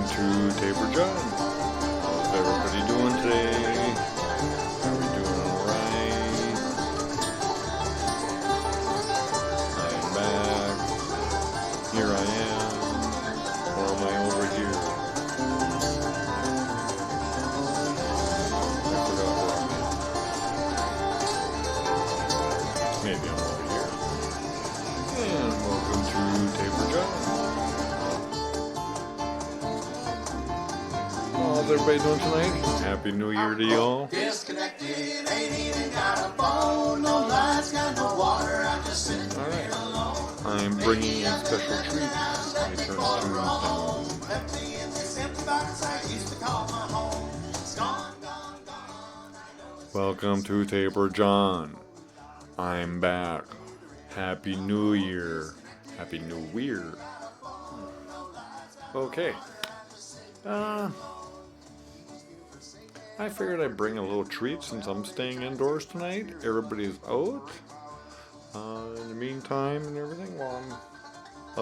to Tabor John. How's everybody doing today? Are we doing alright? I'm back. Here I am. Or am I over here? I forgot where I'm at. Maybe I'm over here. And welcome to Tabor John. How's everybody doing tonight? Happy New Year to y'all. Disconnected, ain't even got a phone, no lights, got no water, I'm just sitting here alone. I'm bringing in special treats. Let me turn the tunes down. Empty in this empty box I used to call my home. It's gone, gone, gone. Welcome to Tabor John. I'm back. Happy New Year. Happy New Weir. Okay. I figured I'd bring a little treat since I'm staying indoors tonight. Everybody's out. In the meantime and everything, while I'm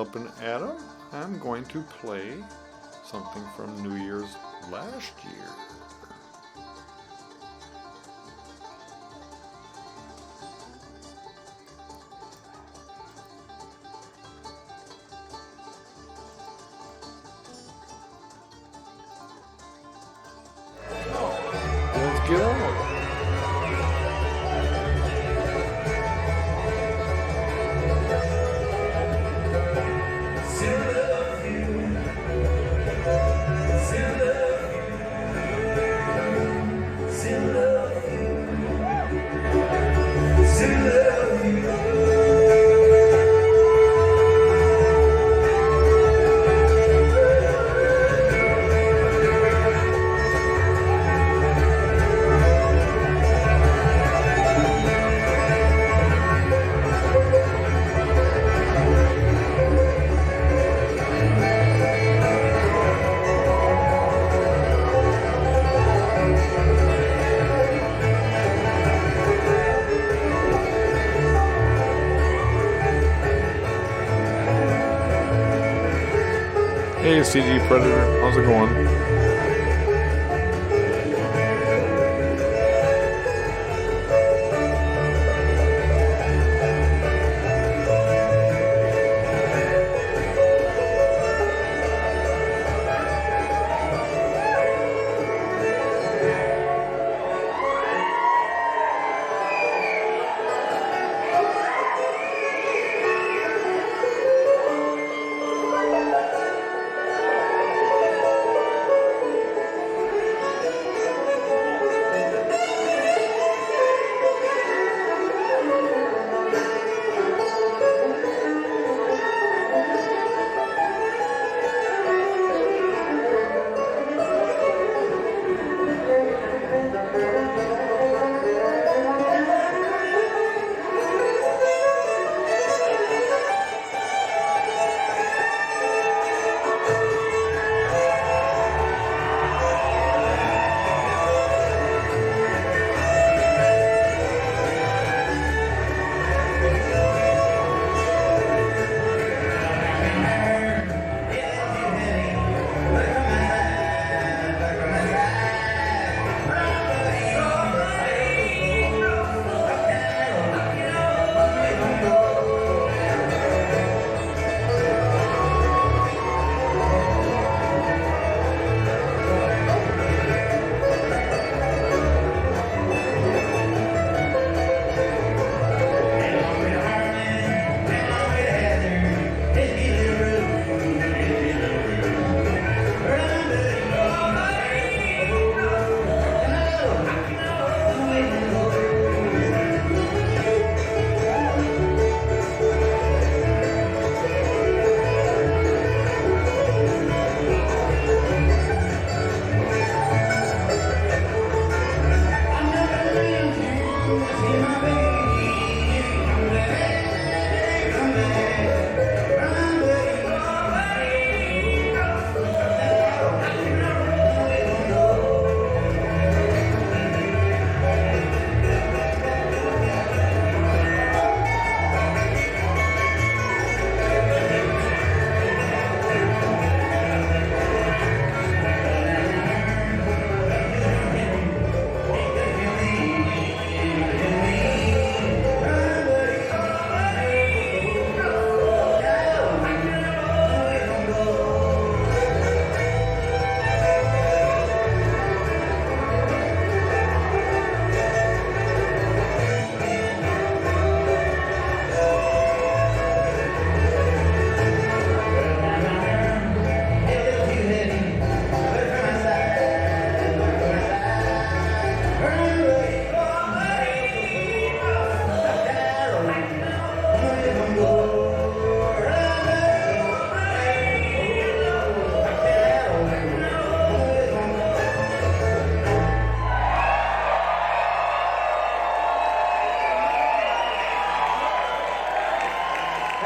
up and at 'em, I'm going to play something from New Year's last year. Let's get on with it. Hey, CG Predator, how's it going?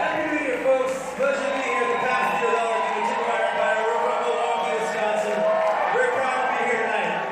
Happy New Year, folks. Pleasure to be here at the Pass Field Hour in the Timberline Empire. We're from Milwaukee, Wisconsin. Very proud to be here tonight.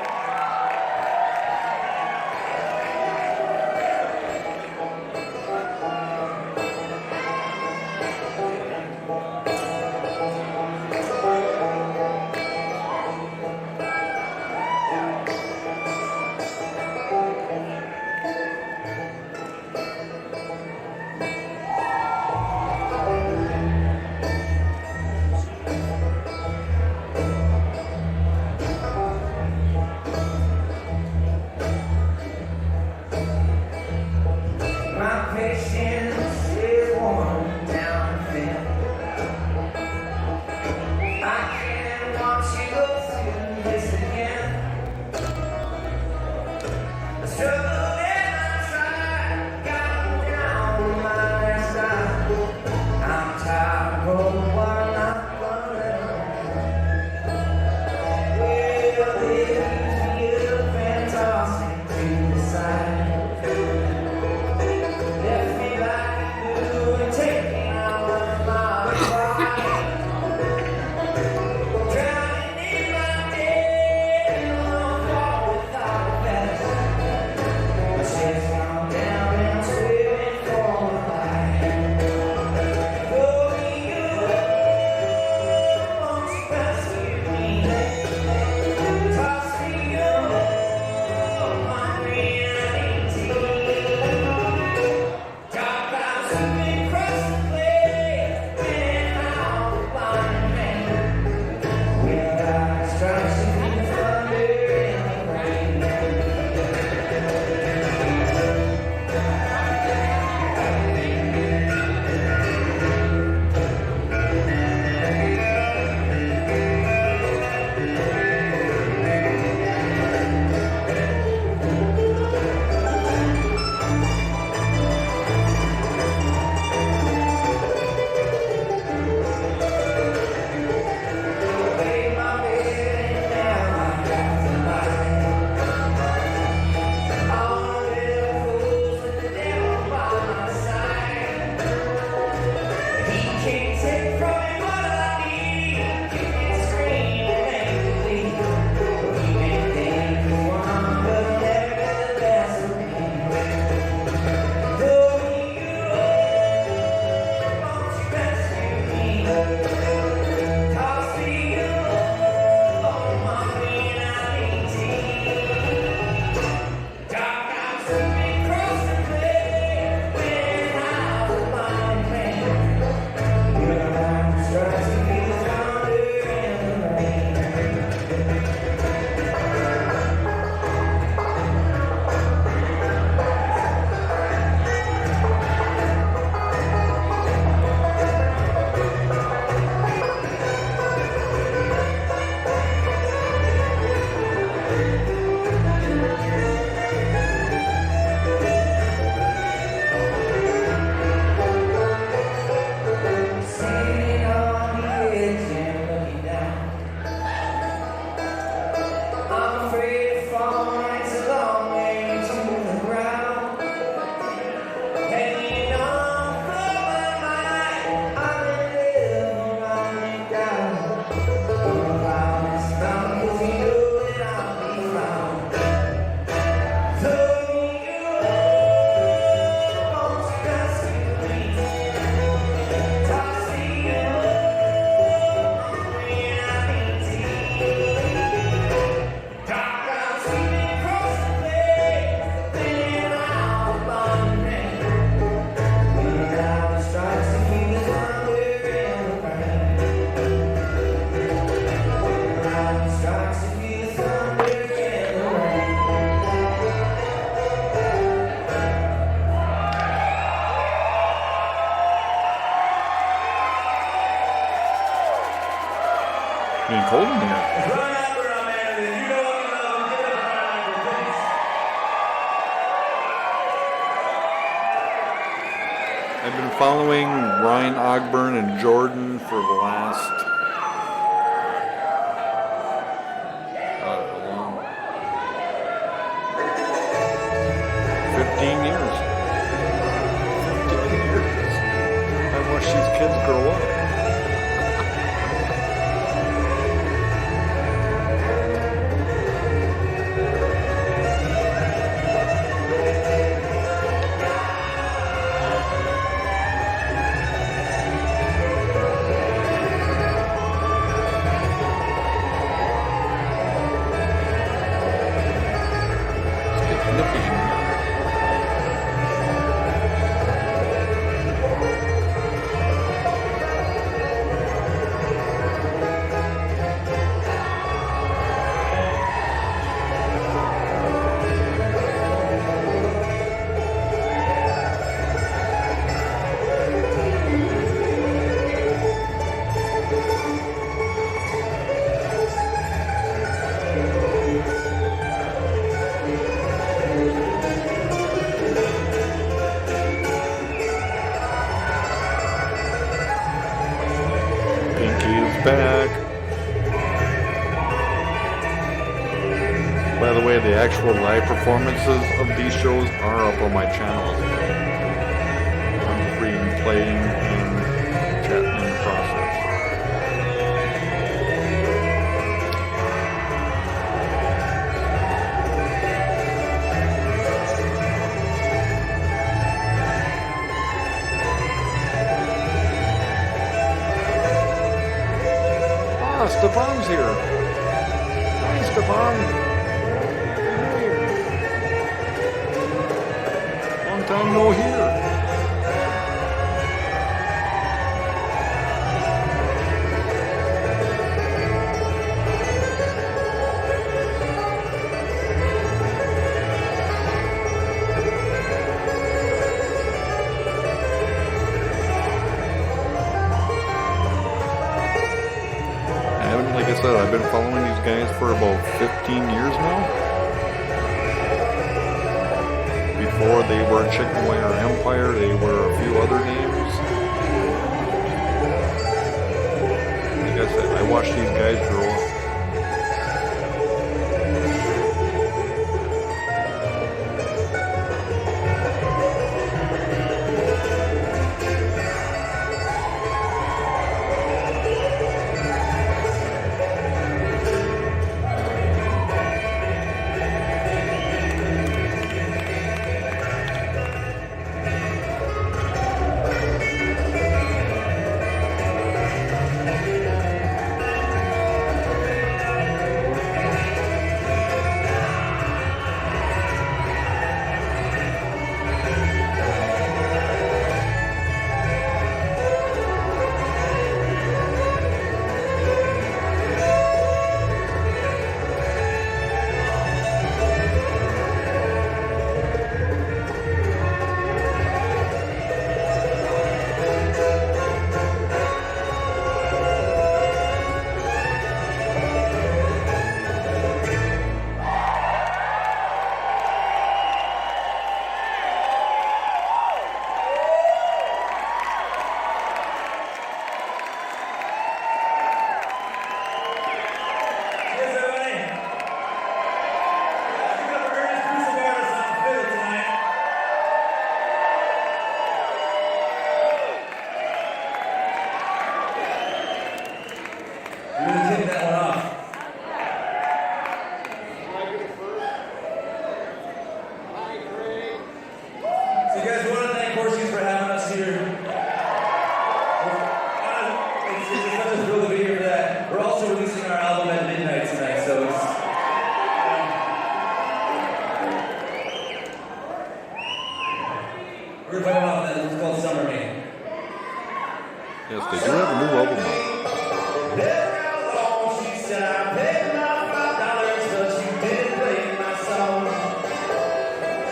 My patience is worn down thin. I can't watch you go through this again. I struggled and I tried, got down on my last eye. I'm tired of what I'm not gonna let. Well, they use me up and toss me to the side. Left me like you and taking all of my pride. Drowning in my debt and I'm far without a vest. My ship's gone down and I'm swimming for the light. Though you won't rescue me, toss me over my reality. Dark clouds sweeping across the place, spinning out the blind man. Without strikes and the thunder and the rain. Made my bed and now I have to lie. All my little fools with the devil by my side. He can't take from me what I need. Kick and scream and make believe. He may think he's one, but never get the best of me. Though you won't rescue me, toss me over my reality. Dark clouds sweeping across the place, spinning out the blind man. Your light strikes to be the thunder and the rain. Sitting on the edge and looking down. I'm afraid to fall, and it's a long way to the ground. Hanging on for my mind, I'm living running down. Don't allow this bound, 'cause you know that I'll be found. Though you won't rescue me, toss me over my reality. Dark clouds sweeping across the place, spinning out the blind man. Without the strikes to keep the thunder and the rain. Without the strikes to keep the thunder and the rain. Getting cold in here. Run out where I'm at. If you know what you love, give it up for Ryan, please. I've been following Ryan Ogburn and Jordan for the last long 15 years. 15 years. I watched kids grow up. It's getting nippy in here. Pinky is back. By the way, the actual live performances of these shows are up on my channel. I'm just reading, playing, and chatting in the process. Ah, Stefan's here. Hi, Stefan. Hey. Long time no hear. Like I said, I've been following these guys for about 15 years now. Before they were Chicken Wire Empire, they were a few other names. Like I said, I watched these guys grow up. Cheers, everybody. Let's pick up Ernest Crucivaris on fiddle tonight. You're gonna kick that one off. So you guys, we want to thank Horseshoes for having us here. It's such a thrill to be here for that. We're also releasing our album at midnight tonight, so it's... We're playing off that. It's called Summer Man. Yes, they do have a new album out. She said, I paid my $5, but she didn't play my song.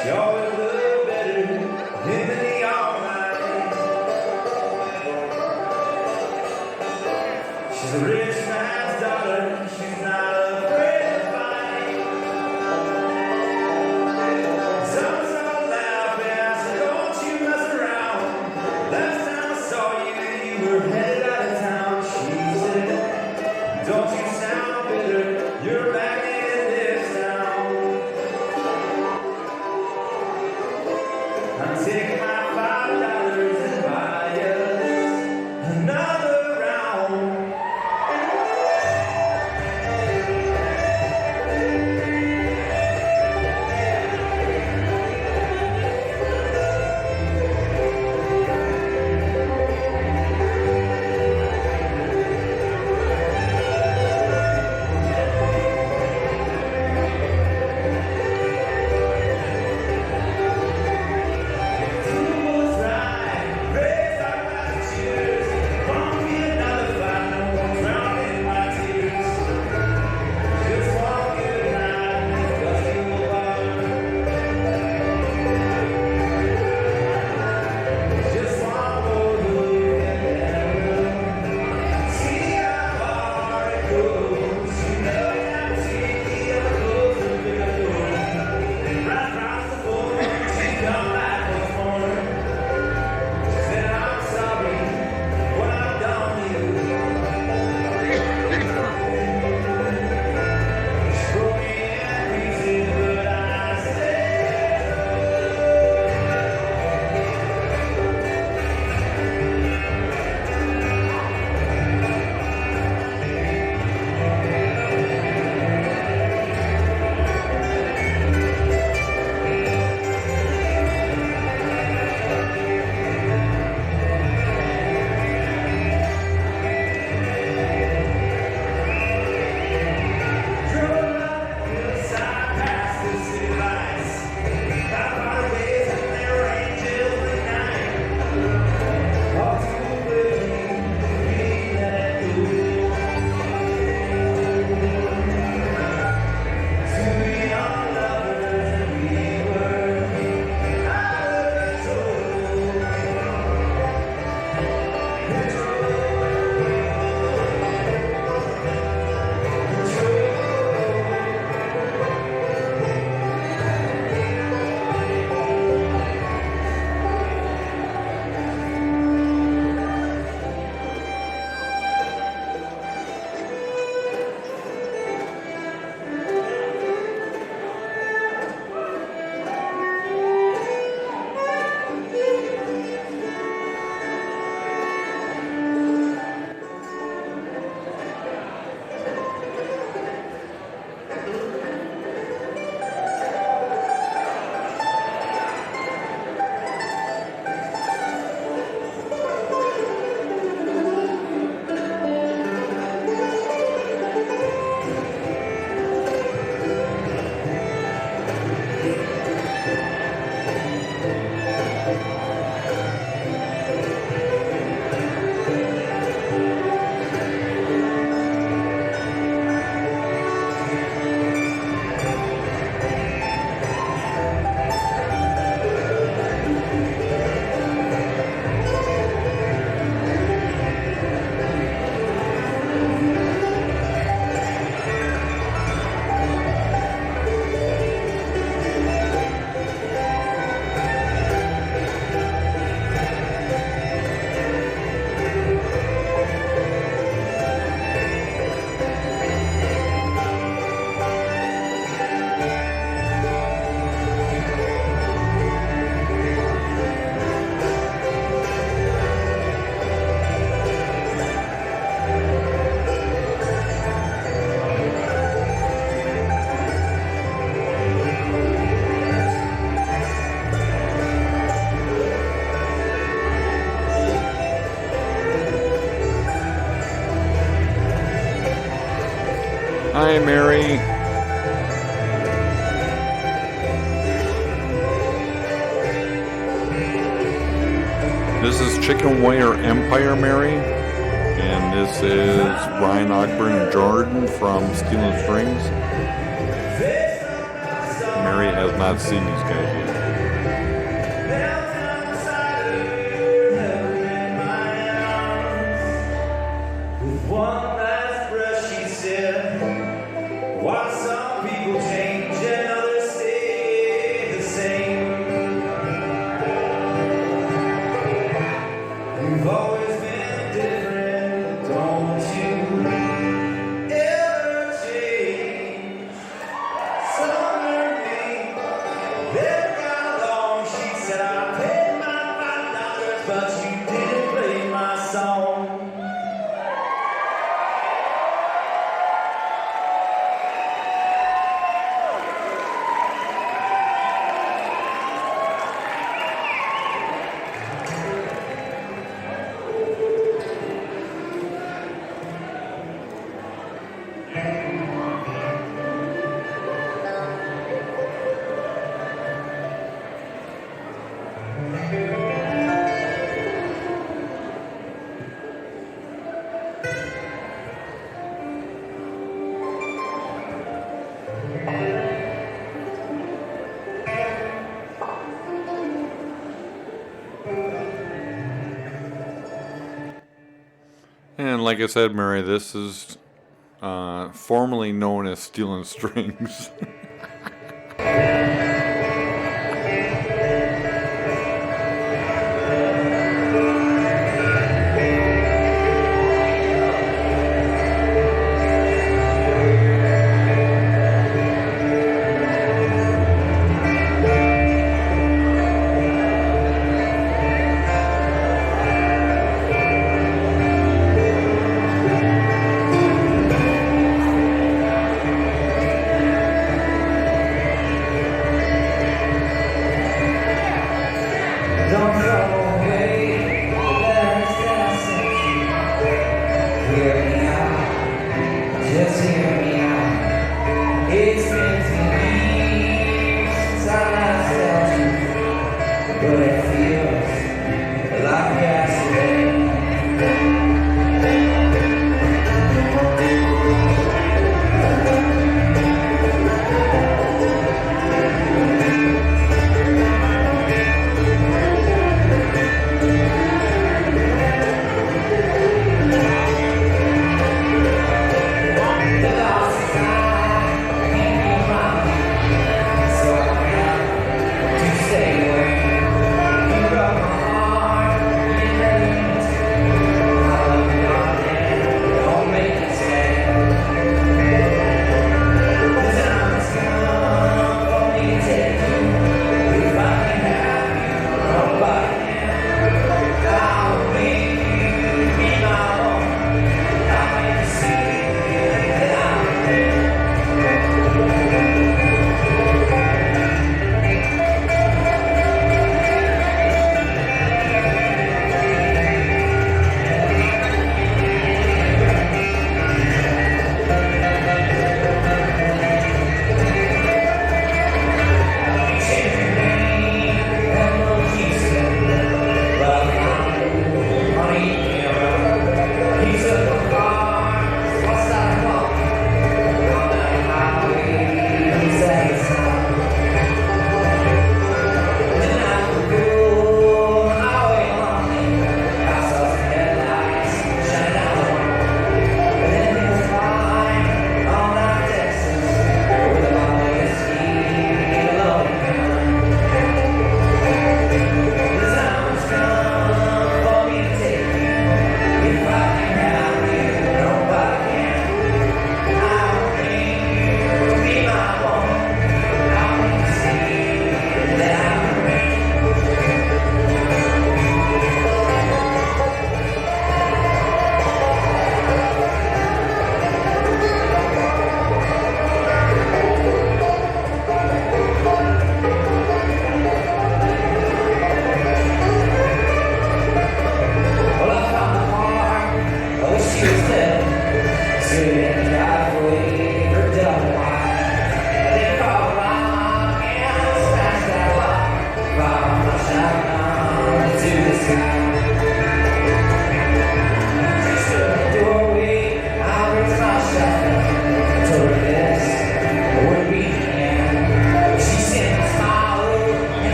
She always looked better in the neon light. She's a rich man's daughter. She's not afraid to fight. Someone's all laughing. I said, don't you mess around. Last time I saw you, you were headed out of town. She said, don't you sound bitter, you're back in this town. I'm taking my $5 and buy us Hi, Mary. This is Chicken Weir Empire, Mary. And this is Ryan Ogburn and Jordan from Steel and Strings. Mary has not seen these guys yet. One last breath, she said, while some people change and others stay the same. You've always been different, don't you ever change. Some learn me, never got along. She said, I paid my $5, but you didn't play my song. And like I said, Mary, this is formerly known as Steel and Strings.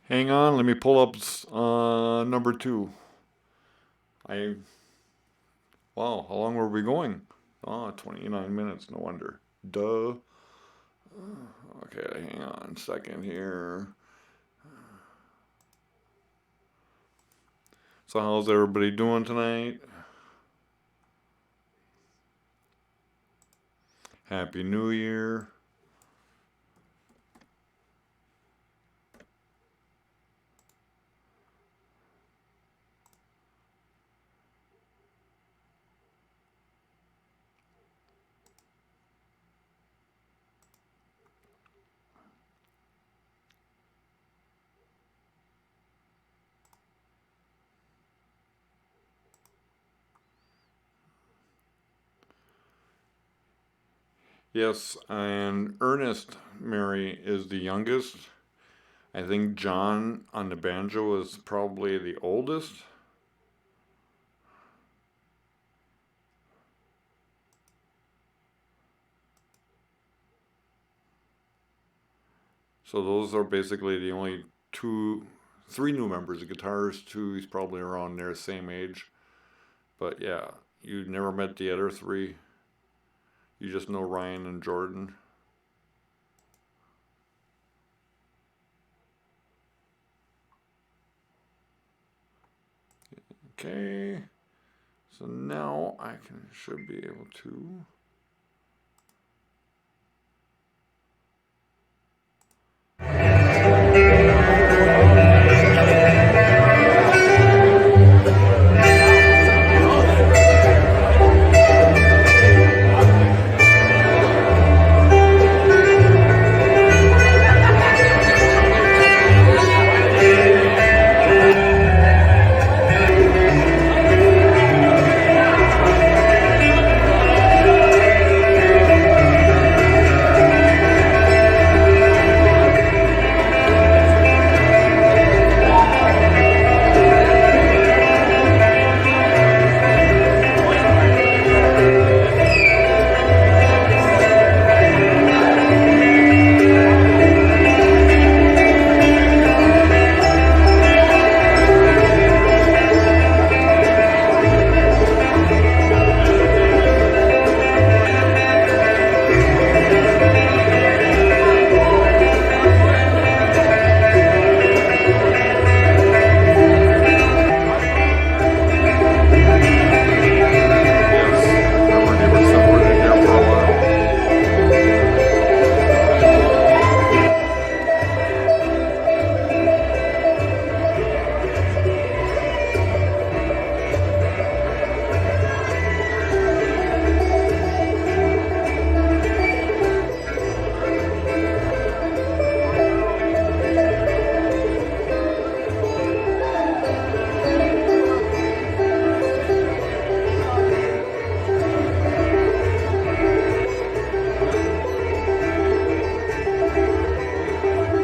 Hang on, let me pull up number 2. Wow, how long were we going? 29 minutes, no wonder. Duh. Okay, hang on a second here. So how's everybody doing tonight? Happy New Year. Yes, and Ernest Mary is the youngest. I think John on the banjo is probably the oldest. So those are basically the only 3 new members. The guitarist, 2, he's probably around their same age. But yeah, you never met the other 3. You just know Ryan and Jordan. Okay, so now I should be able to.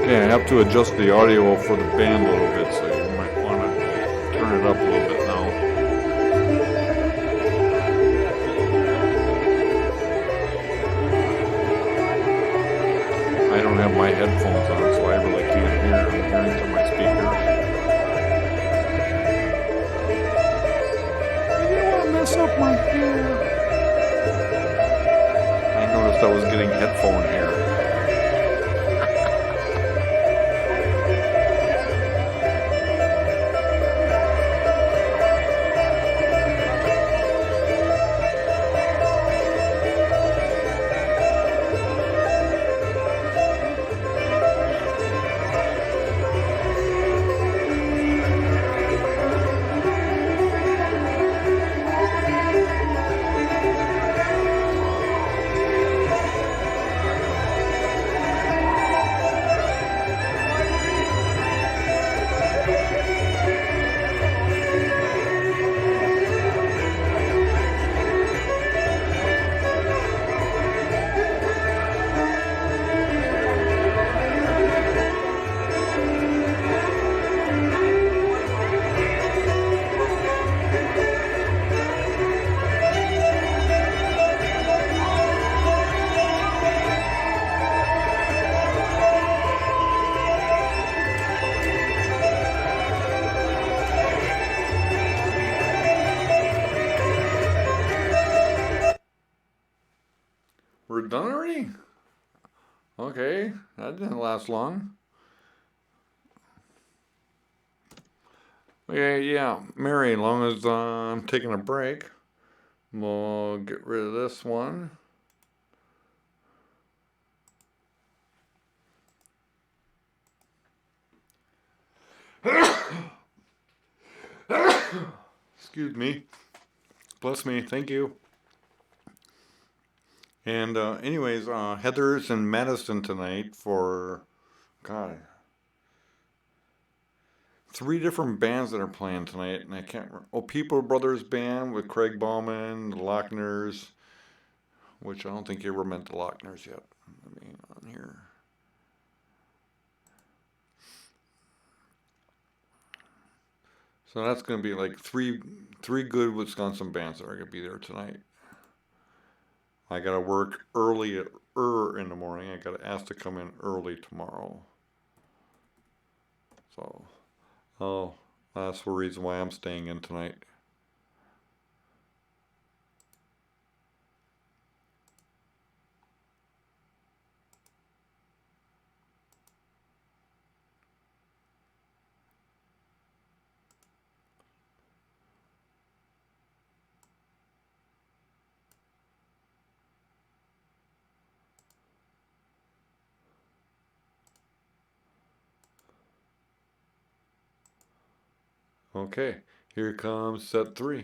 Okay, I have to adjust the audio for the band a little bit, so you might want to turn it up a little bit now. I don't have my headphones on, so I really can't hear. I'm hearing through my speakers. You don't want to mess up my hair. I noticed I was getting headphone hair. That didn't last long. Yeah, Mary, as long as I'm taking a break, we'll get rid of this one. Excuse me. Bless me. Thank you. And anyways, Heather's in Madison tonight for, God, 3 different bands that are playing tonight, and I can't remember. Oh, People Brothers Band with Craig Bauman, the Lochner's, which I don't think you ever meant the Lochner's yet. Let me on here. So that's going to be like three good Wisconsin bands that are going to be there tonight. I got to work early in the morning. I got to ask to come in early tomorrow. So, oh, that's the reason why I'm staying in tonight. Okay, here comes set 3.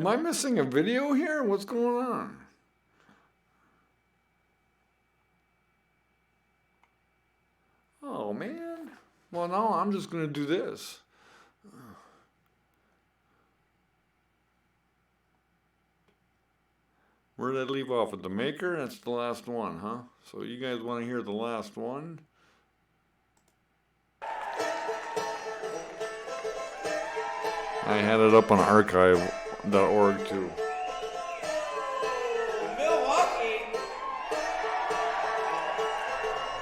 Am I missing a video here? What's going on? Oh, man. Well, no, I'm just going to do this. Where did I leave off? At the maker? That's the last one, huh? So you guys want to hear the last one? I had it up on archive.org too. Milwaukee,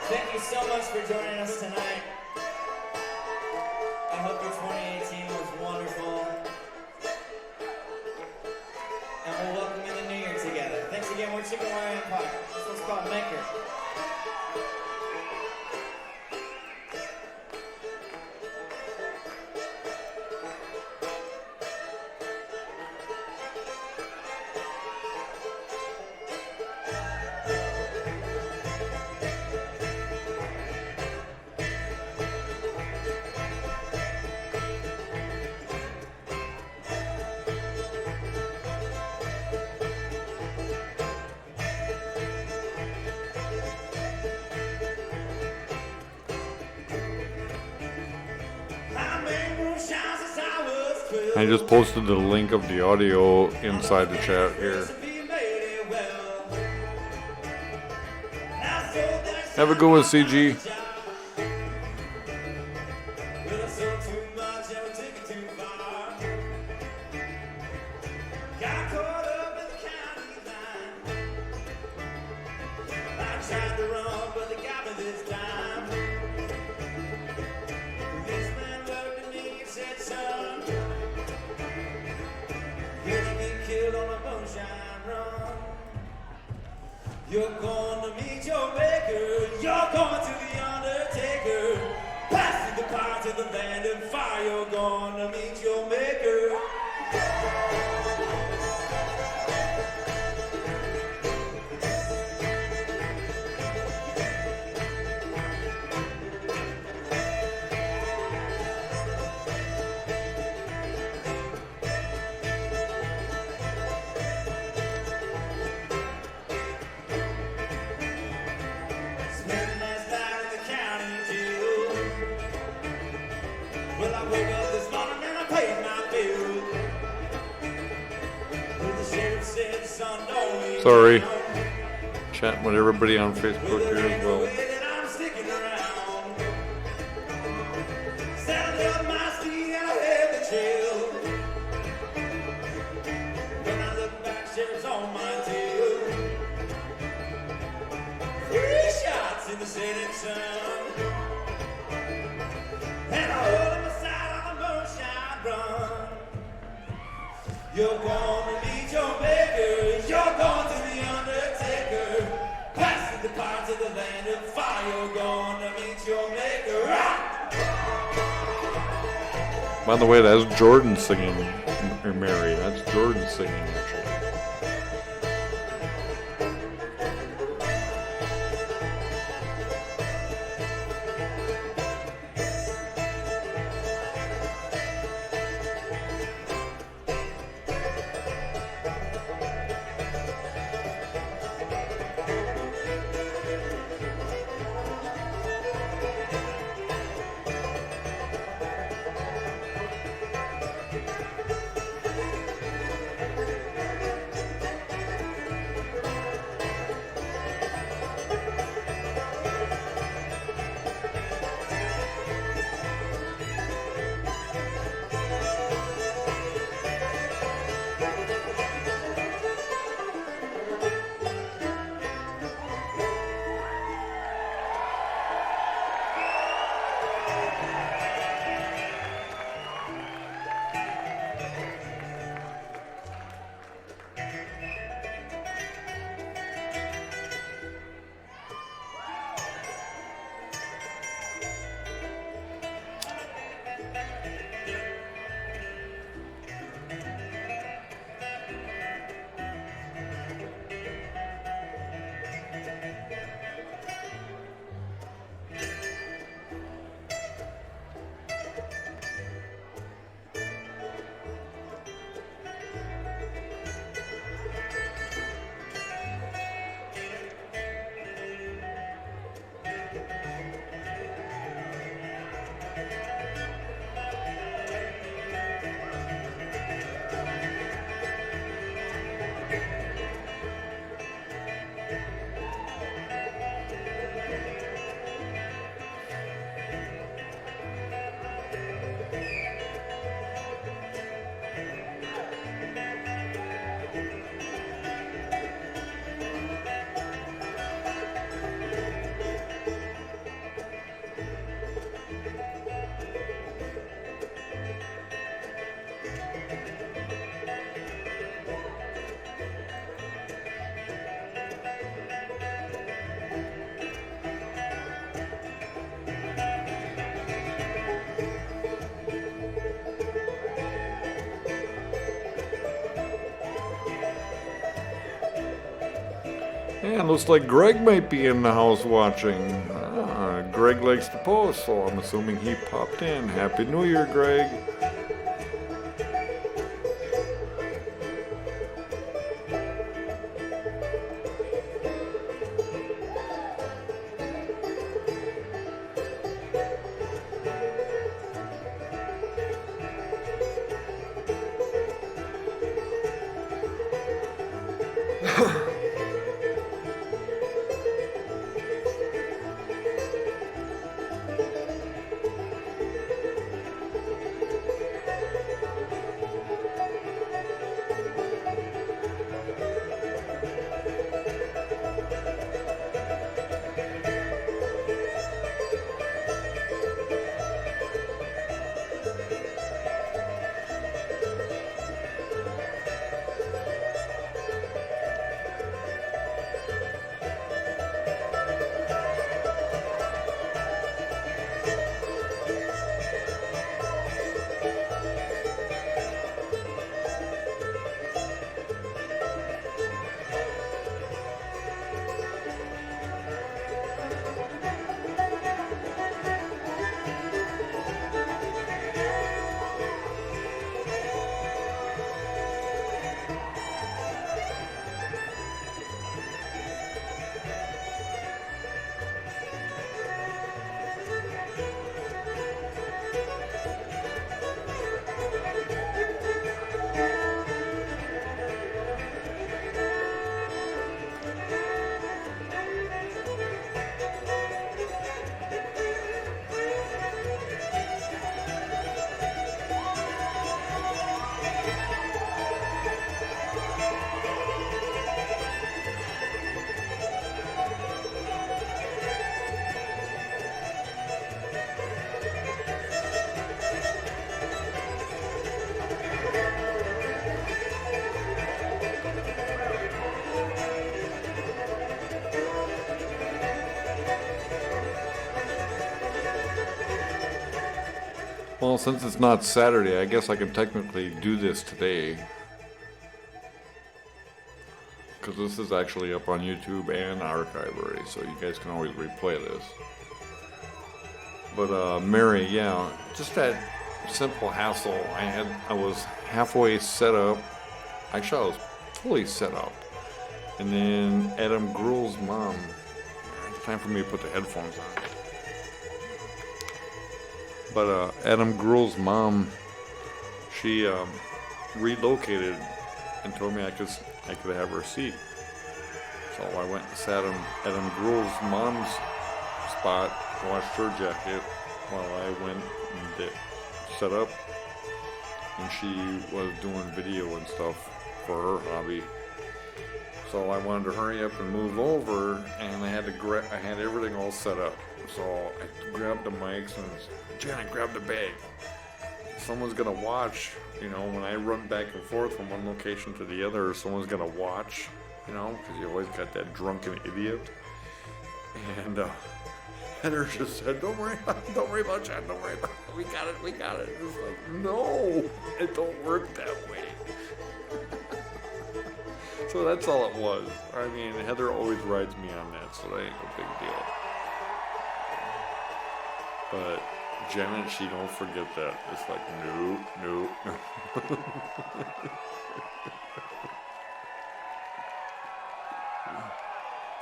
thank you so much for joining us tonight. I hope your 2018 was wonderful. And we'll welcome in the new year together. Thanks again, we're Chicken Wire Empire. This one's called Maker. I just posted the link of the audio inside the chat here. Have a good one, CG. You're going to meet your maker. You're going to the undertaker. Passing the power to the land of fire. You're going to meet your maker. Well, I woke up this morning and I paid my bill. Well, the sheriff said, son, don't leave. Sorry. Chatting with everybody on Facebook here as well. I'm sticking around. Saddled up my steed and I head the trail. When I look back, sheriff's on my tail. 3 shots in the setting sun. And I hold him aside on the moonshine run. You're going to meet your maker. You're going to the undertaker. Passing the power to the land of fire. You're going to meet your maker. By the way, that's Jordan singing, or Mary. That's Jordan singing, actually. And looks like Greg might be in the house watching. Greg likes to post, so I'm assuming he popped in. Happy New Year, Greg. Well, since it's not Saturday, I guess I can technically do this today. Because this is actually up on YouTube and archive already, so you guys can always replay this. But Mary, yeah, just that simple hassle. I was halfway set up. Actually, I was fully set up. And then Adam Gruel's mom. It's time for me to put the headphones on. But Adam Gruel's mom, she relocated and told me I could have her seat. So I went and sat in Adam Gruel's mom's spot, washed her jacket while I went and set up. And she was doing video and stuff for her hobby. So I wanted to hurry up and move over, and I had everything all set up. So I grabbed the mics and Janet, grab the bag. Someone's gonna watch, when I run back and forth from one location to the other, someone's gonna watch, because you always got that drunken idiot. And Heather just said, don't worry about Janet, don't worry about it, we got it. It's like, no, it don't work that way. So that's all it was. I mean, Heather always rides me on that, so that ain't no big deal. But Janet, she don't forget that. It's like, no.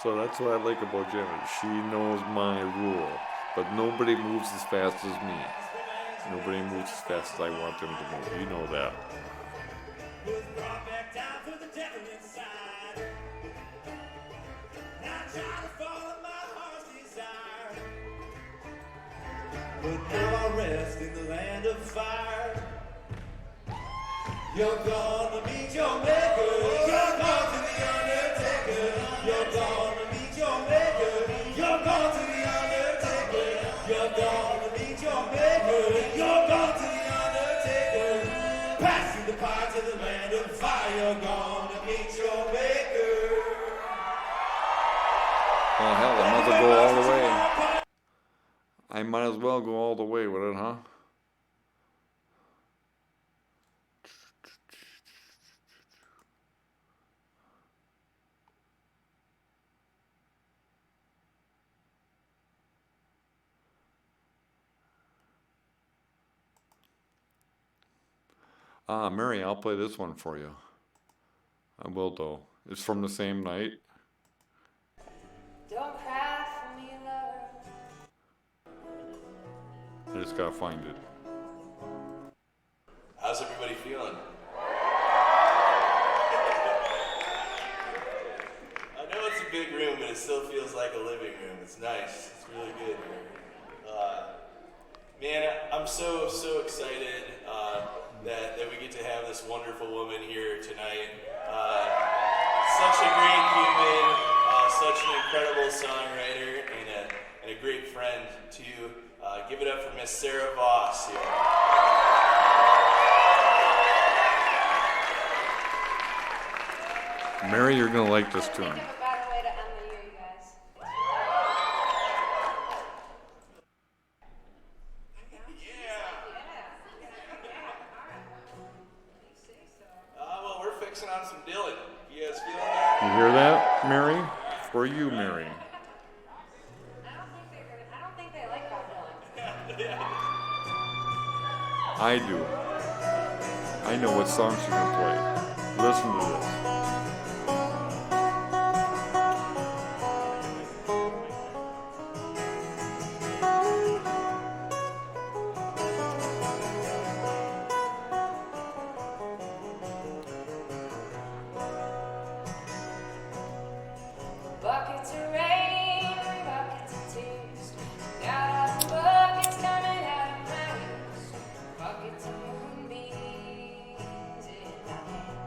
So that's what I like about Janet. She knows my rule. But nobody moves as fast as me. Nobody moves as fast as I want them to move. You know that. Was brought back down for the devil inside. Now try to follow my heart's desire. But now I rest in the land of fire. You're gonna meet your maker. You're gone to the undertaker. You're gonna meet your maker. You're gone to the undertaker. You're gonna meet your maker. You're gone to the undertaker. Pass through the pie to the land of fire. You're gonna meet your maker. Oh hell, I might as well go all the way. I might as well go all the way with it, huh? Mary, I'll play this one for you. I will though. It's from the same night. Don't cry for me, lover. I just gotta find it. How's everybody feeling? I know it's a big room, but it still feels like a living room. It's nice. It's really good here. Man, I'm so excited that we get to have this wonderful woman here tonight. Such a great human, such an incredible songwriter, and a great friend too. Give it up for Miss Sarah Voss here. Mary, you're gonna like this tune. Think of a better way to end the year, you guys. Well, we're fixing on some Dylan. You guys feeling that? You hear that, Mary? For you, Mary. I don't think they like Bob Dylan. I do. I know what song she's gonna play. Listen to this. Buckets of rain, buckets of tears. Got all the buckets coming out of my ears. Buckets of moonbeams in my hand.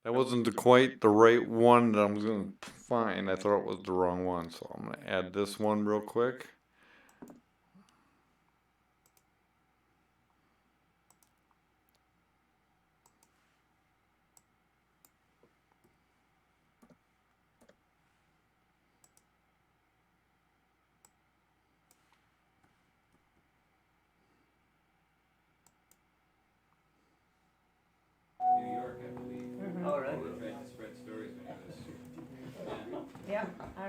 That wasn't quite the right one that I was gonna find. I thought it was the wrong one, so I'm gonna add this one real quick. New York, I believe. Oh, really? They tried to spread stories when it was. Yep. A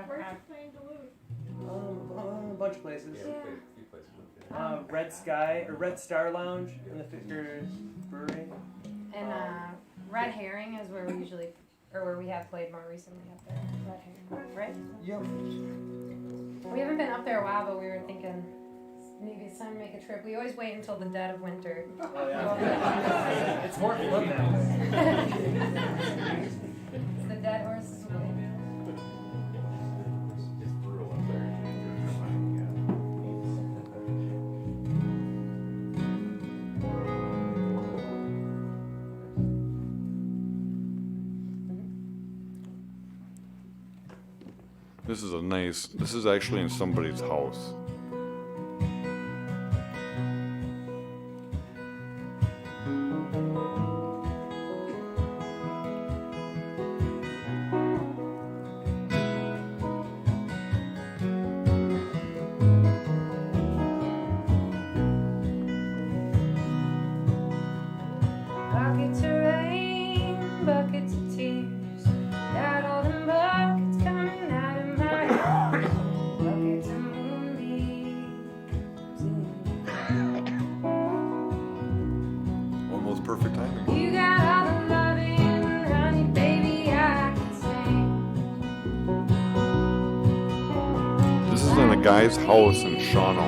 bunch of places. Yeah, we played a few places up there. Red Sky or Red Star Lounge in the Fiskars Brewery. And Red Herring is where we usually, or where we have played more recently up there. Red Herring, right? Yep. We haven't been up there a while, but we were thinking maybe it's time to make a trip. We always wait until the dead of winter. Oh, yeah. It's more fun that way. It's the dead horse's way. It's brutal up there. This is actually in somebody's house. Buckets of rain, buckets of tears. Got all them buckets coming out of my eyes. Buckets of moonbeams. Almost perfect timing. You got all the loving, honey, baby, I can sing. This is in a guy's house in Shawano.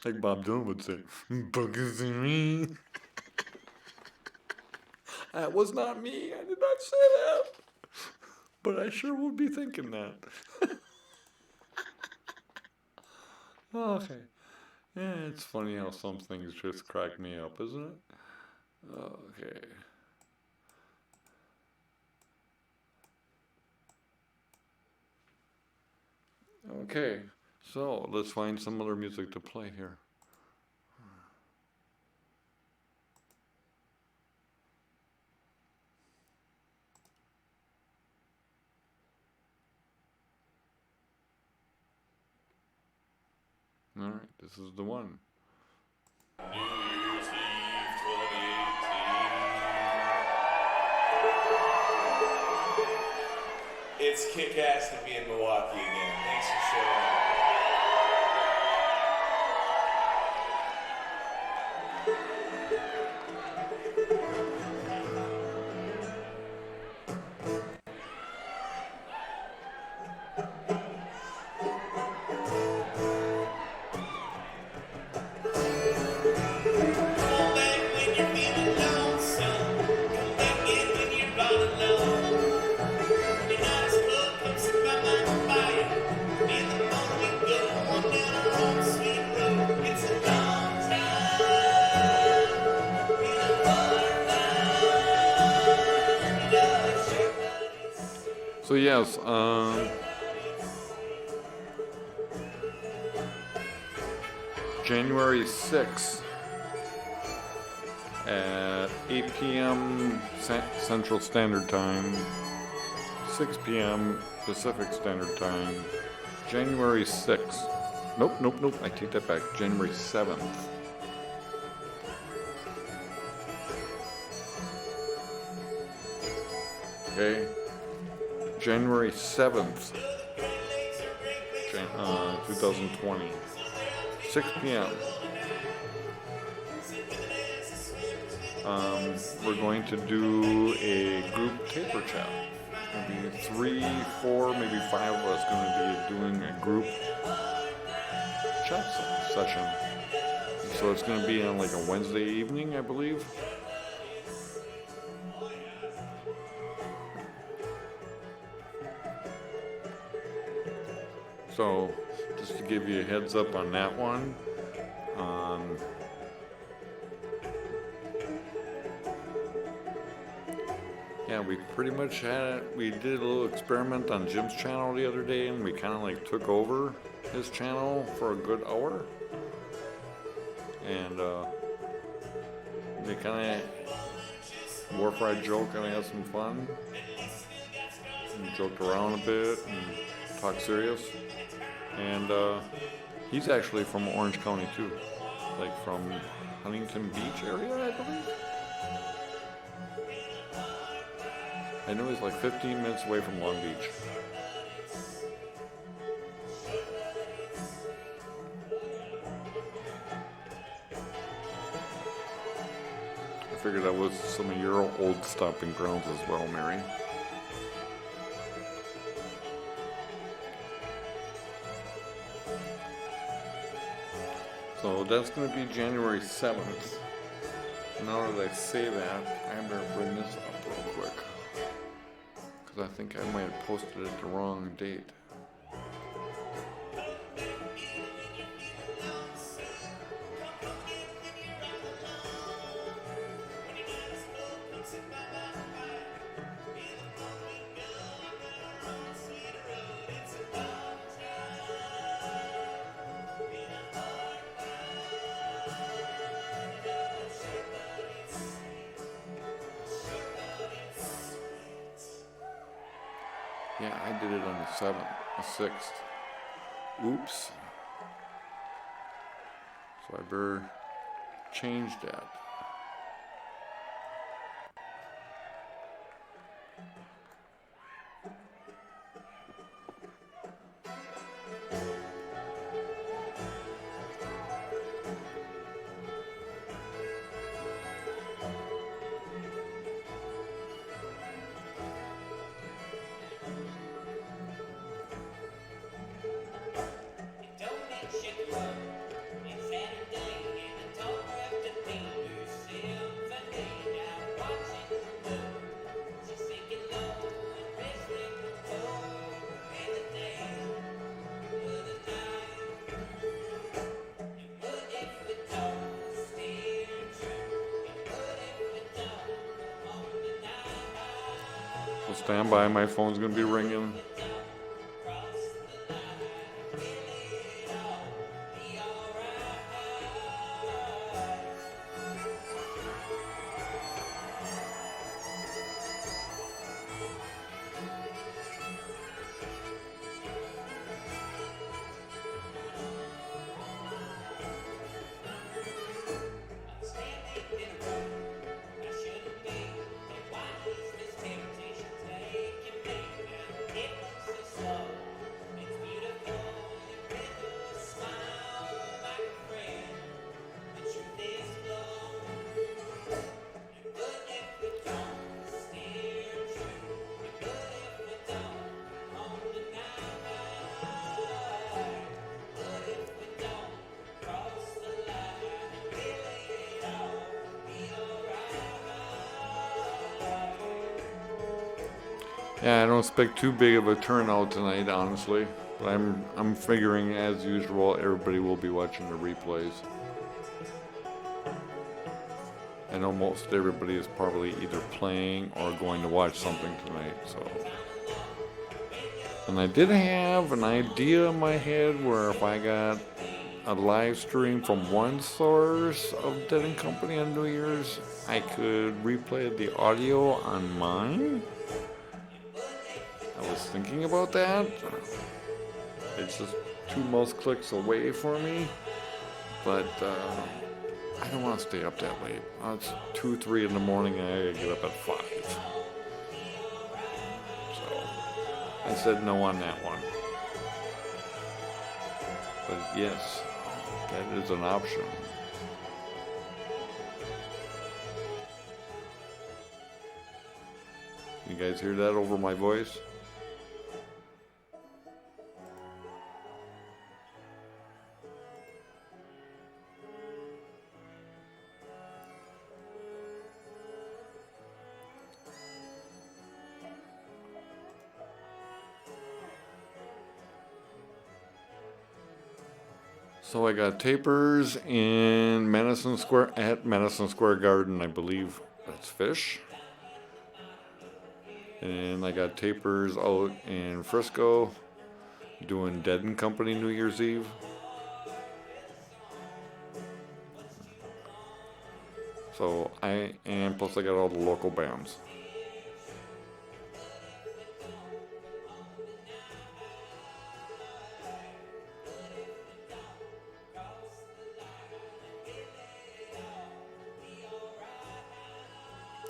Like Bob Dylan would say, buggers in me. That was not me. I did not say that. But I sure would be thinking that. Okay. Yeah, it's funny how some things just crack me up, isn't it? Okay. Okay, so let's find some other music to play here. All right, this is the one. New Year's Eve 2018. It's kick-ass to be in Milwaukee again. Thanks for showing up. Come back when you're feeling lonesome. Come back in when you're all alone. When you're not as full, come sit by my fire. In the morning we go on down our own sweet road. It's a long time in a hard life. Sure buddies. So yes, January 6th at 8 p.m. Central Standard Time, 6 p.m. Pacific Standard Time, January 6th. Nope, I take that back. January 7th. Okay. January 7th, 2020, 6 p.m. We're going to do a group taper chat. Maybe 3, 4, maybe 5 of us going to be doing a group chat session. So it's going to be on like a Wednesday evening, I believe. So, just to give you a heads up on that one, yeah, we pretty much we did a little experiment on Jim's channel the other day, and we kind of like took over his channel for a good hour, and they kind of Warfried Joe kind of had some fun, and joked around a bit, and talked serious. And he's actually from Orange County too, like from Huntington Beach area, I believe. I know he's like 15 minutes away from Long Beach. I figured that was some of your old stomping grounds as well, Mary. So that's going to be January 7th. Now that I say that, I better bring this up real quick. Because I think I might have posted it the wrong date. Yeah, I did it on the 7th, the 6th. Oops. So I better change that. Don't make shit look. Insanity. stand by. My phone's gonna be ringing. Yeah, I don't expect too big of a turnout tonight, honestly. But I'm figuring, as usual, everybody will be watching the replays. I know most everybody is probably either playing or going to watch something tonight, so. And I did have an idea in my head where if I got a live stream from one source of Dead and Company on New Year's, I could replay the audio on mine. I was thinking about that. It's just 2 mouse clicks away for me, but I don't want to stay up that late. It's 2, 3 in the morning and I gotta get up at 5. So I said no on that one. But yes, that is an option. You guys hear that over my voice? So I got tapers in Madison Square, at Madison Square Garden, I believe that's Fish. And I got tapers out in Frisco doing Dead and Company New Year's Eve. So plus I got all the local bands.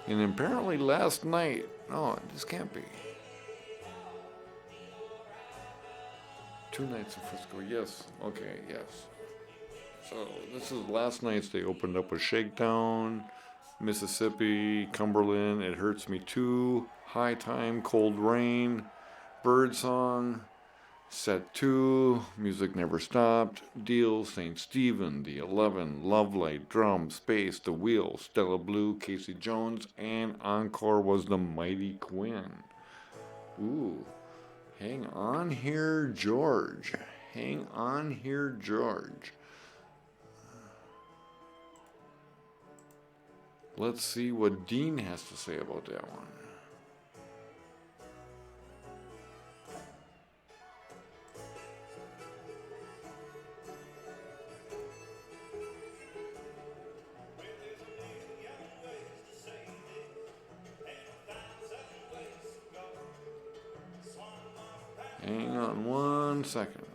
And apparently last night, no, this can't be. 2 nights in Frisco, yes, okay, yes. So this is last night's. They opened up with Shakedown, Mississippi, Cumberland, It Hurts Me Too, High Time, Cold Rain, Birdsong, Set 2, Music Never Stopped, Deal, St. Stephen, The 11, Love Light, Drum, Space, The Wheel, Stella Blue, Casey Jones, and encore was the Mighty Quinn. Ooh, hang on here, George. Hang on here, George. Let's see what Dean has to say about that one. Hang on 1 second.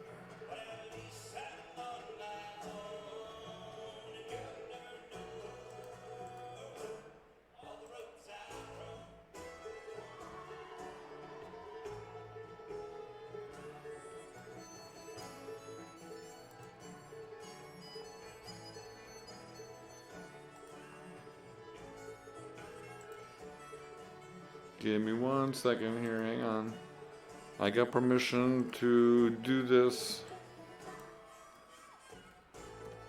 Give me 1 second here, hang on. I got permission to do this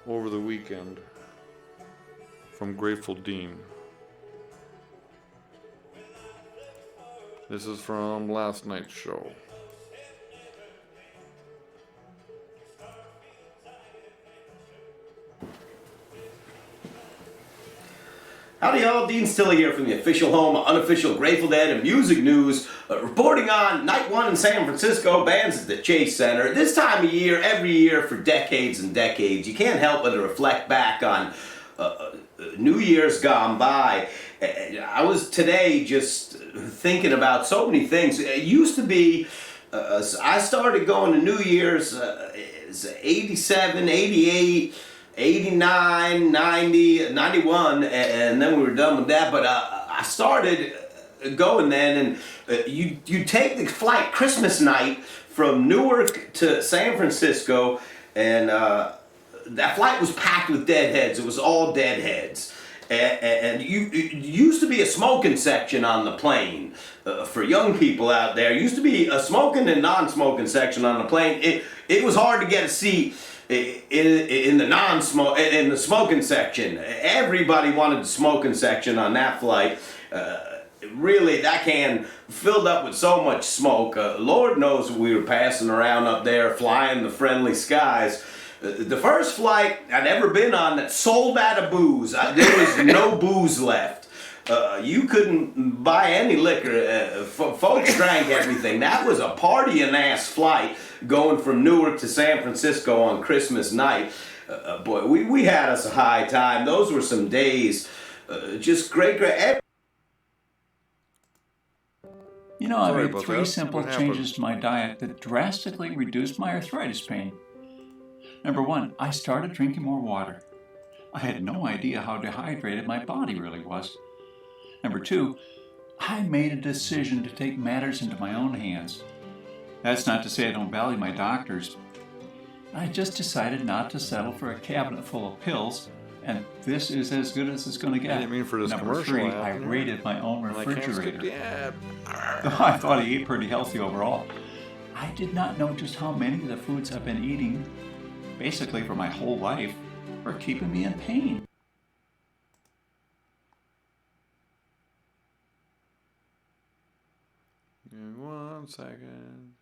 over the weekend from Grateful Dean. This is from last night's show. Howdy y'all, Dean Stilla here from the official home of unofficial Grateful Dead and music news, reporting on night one in San Francisco, bands at the Chase Center. This time of year, every year for decades and decades, you can't help but to reflect back on New Year's gone by. I was today just thinking about so many things. It used to be, I started going to New Year's 87, 88, 89, 90, 91, and then we were done with that. But I started going then, and you take the flight Christmas night from Newark to San Francisco, and that flight was packed with deadheads. It was all deadheads. And it used to be a smoking section on the plane for young people out there. It used to be a smoking and non-smoking section on the plane. It was hard to get a seat in the smoking section. Everybody wanted the smoking section on that flight. Really, that can filled up with so much smoke. Lord knows we were passing around up there, flying the friendly skies. The first flight I'd ever been on that sold out of booze. There was no booze left. You couldn't buy any liquor. Folks drank everything. That was a partying-ass flight going from Newark to San Francisco on Christmas night. Boy, we had us a high time. Those were some days. Just great. You know, I Sorry made about 3 that. simple What changes happened? to my diet that drastically reduced my arthritis pain. Number 1, I started drinking more water. I had no idea how dehydrated my body really was. Number 2, I made a decision to take matters into my own hands. That's not to say I don't value my doctors. I just decided not to settle for a cabinet full of pills, and this is as good as it's going to get. I didn't mean for this Number commercial 3, to I happen. rated my own And I can't skip refrigerator. the ad. Though I thought I ate pretty healthy overall, I did not know just how many of the foods I've been eating, basically for my whole life, are keeping me in pain. Give me 1 second.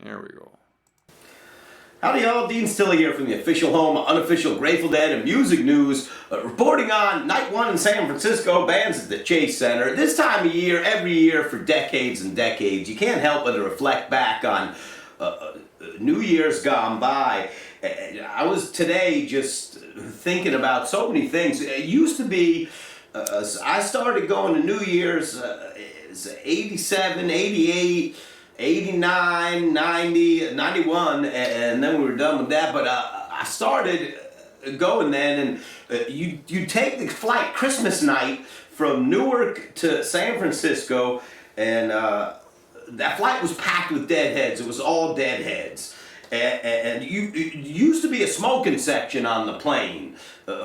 There we go. Howdy y'all, Dean Stilla here from the official home of unofficial Grateful Dead and music news, reporting on night one in San Francisco, bands at the Chase Center. This time of year, every year for decades and decades, you can't help but to reflect back on New Year's gone by. I was today just thinking about so many things. It used to be, I started going to New Year's 87, 88, 89, 90, 91, and then we were done with that. But I started going then, and you take the flight Christmas night from Newark to San Francisco, and that flight was packed with deadheads. It was all deadheads. And it used to be a smoking section on the plane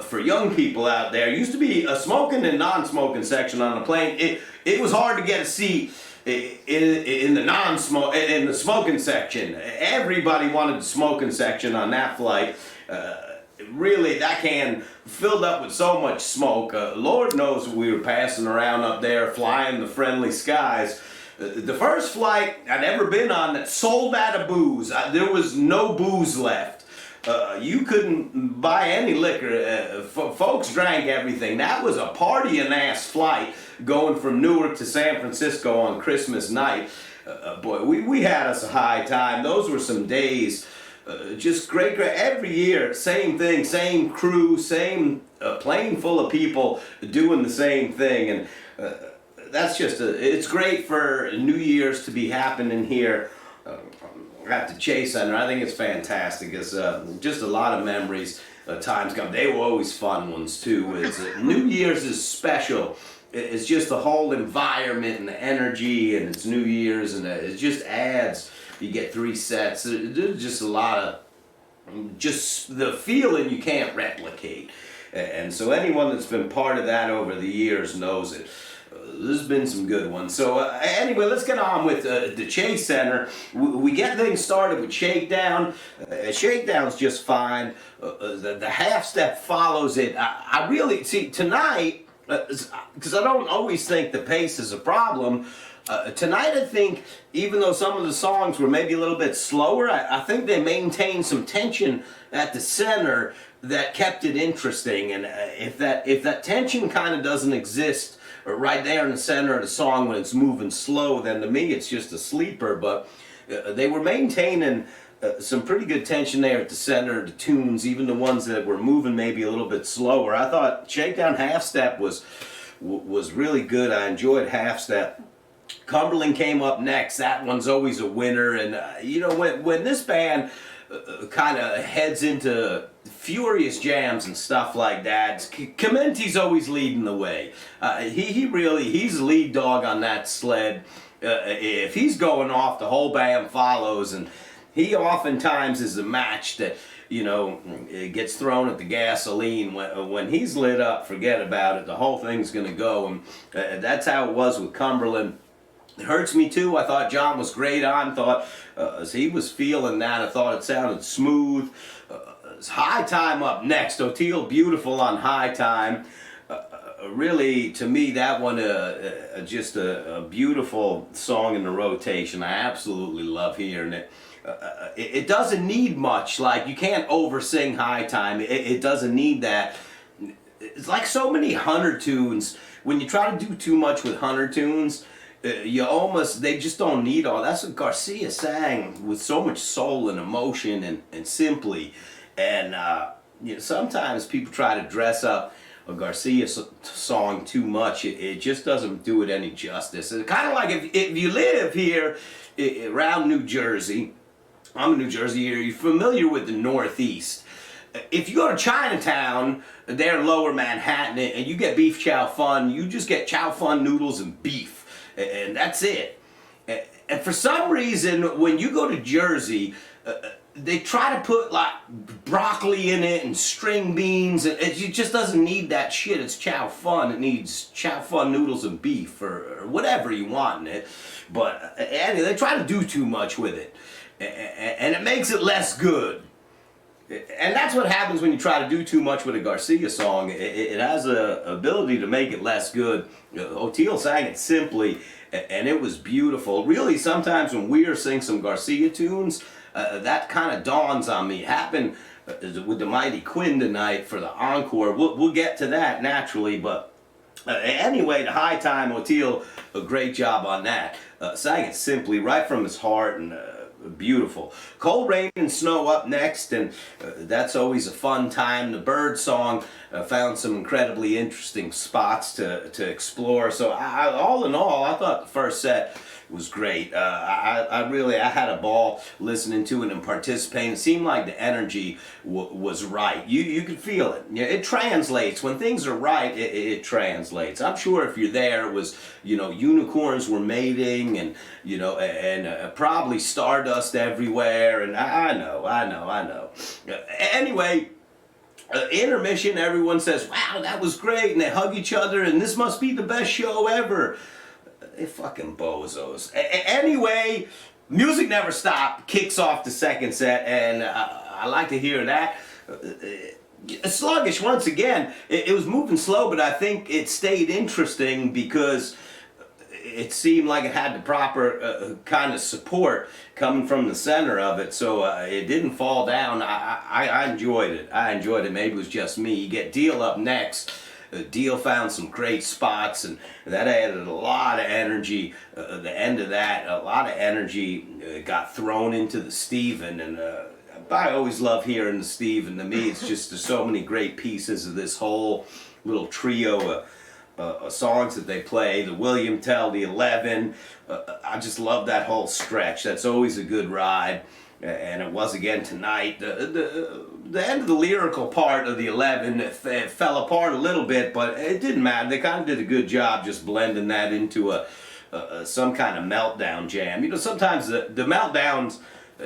for young people out there. It used to be a smoking and non-smoking section on the plane. It was hard to get a seat in the smoking section. Everybody wanted the smoking section on that flight. Really, that can filled up with so much smoke. Lord knows we were passing around up there, flying the friendly skies. The first flight I'd ever been on that sold out of booze. There was no booze left. You couldn't buy any liquor. Folks drank everything. That was a partying-ass flight going from Newark to San Francisco on Christmas night. Boy, we had us a high time. Those were some days. Just great. Every year, same thing, same crew, same plane full of people doing the same thing. And that's just it's great for New Year's to be happening here at the Chase Center. I think it's fantastic. It's just a lot of memories. Times come. They were always fun ones too. New Year's is special. It's just the whole environment and the energy, and it's New Year's, and it just adds. You get 3 sets. There's just a lot just the feeling you can't replicate. And so anyone that's been part of that over the years knows it. There's been some good ones. So anyway, let's get on with the Chase Center. We get things started with Shakedown. Shakedown's just fine. The half step follows it. I really, see, tonight, because I don't always think the pace is a problem, tonight I think, even though some of the songs were maybe a little bit slower, I think they maintained some tension at the center that kept it interesting. And if that tension kind of doesn't exist right there in the center of the song when it's moving slow, then to me it's just a sleeper. But they were maintaining some pretty good tension there at the center of the tunes, even the ones that were moving maybe a little bit slower. I thought Shakedown Half Step was really good. I enjoyed Half Step. Cumberland came up next. That one's always a winner. And you know, when this band kind of heads into furious jams and stuff like that, Clementi's always leading the way. He's the lead dog on that sled. If he's going off, the whole band follows, and he oftentimes is a match that, you know, it gets thrown at the gasoline. When he's lit up, forget about it. The whole thing's going to go, and that's how it was with Cumberland. It Hurts Me Too, I thought John was great on. Thought as he was feeling that, I thought it sounded smooth. High Time up next. Oteil Beautiful on High Time. Really, to me, that one just a beautiful song in the rotation. I absolutely love hearing it. It doesn't need much. Like, you can't oversing High Time. It doesn't need that. It's like so many Hunter tunes. When you try to do too much with Hunter tunes, they just don't need all. That's what Garcia sang with so much soul and emotion and simply. And you know, sometimes people try to dress up a Garcia song too much. It just doesn't do it any justice. It's kind of like if you live here around New Jersey. I'm in New Jersey here. You're familiar with the Northeast. If you go to Chinatown, there in Lower Manhattan, and you get beef chow fun, you just get chow fun noodles and beef. And that's it. And for some reason, when you go to Jersey, they try to put like broccoli in it and string beans, and it just doesn't need that shit. It's chow fun. It needs chow fun noodles and beef or whatever you want in it. But anyway, they try to do too much with it, and it makes it less good. And that's what happens when you try to do too much with a Garcia song. It has a ability to make it less good. Oteil sang it simply, and it was beautiful. Really, sometimes when Weir sings some Garcia tunes, that kind of dawns on me. It happened with the Mighty Quinn tonight for the encore. We'll get to that naturally, but anyway, the High Time, Oteil, a great job on that. Sang it simply, right from his heart, and beautiful. Cold Rain and Snow up next, and that's always a fun time. The Bird song found some incredibly interesting spots to explore. So all in all, I thought the first set was great. I had a ball listening to it and participating. It seemed like the energy was right. You could feel it. It translates. When things are right, it translates. I'm sure if you're there, it was, you know, unicorns were mating, and, you know, and probably stardust everywhere, and I know. Anyway, intermission, everyone says, wow, that was great, and they hug each other, and this must be the best show ever. They fucking bozos. Anyway, Music Never Stopped kicks off the second set, and I like to hear that. Sluggish once again. It was moving slow, but I think it stayed interesting because it seemed like it had the proper kind of support coming from the center of it, so it didn't fall down. I enjoyed it. Maybe it was just me. You get Deal up next. Deal found some great spots, and that added a lot of energy. The end of that, a lot of energy got thrown into the Steven, and I always love hearing the Steven. To me, it's just there's so many great pieces of this whole little trio of songs that they play. The William Tell, the 11. I just love that whole stretch. That's always a good ride. And it was again tonight. The end of the lyrical part of the 11 fell apart a little bit, but it didn't matter. They kind of did a good job just blending that into some kind of meltdown jam. You know, sometimes the meltdowns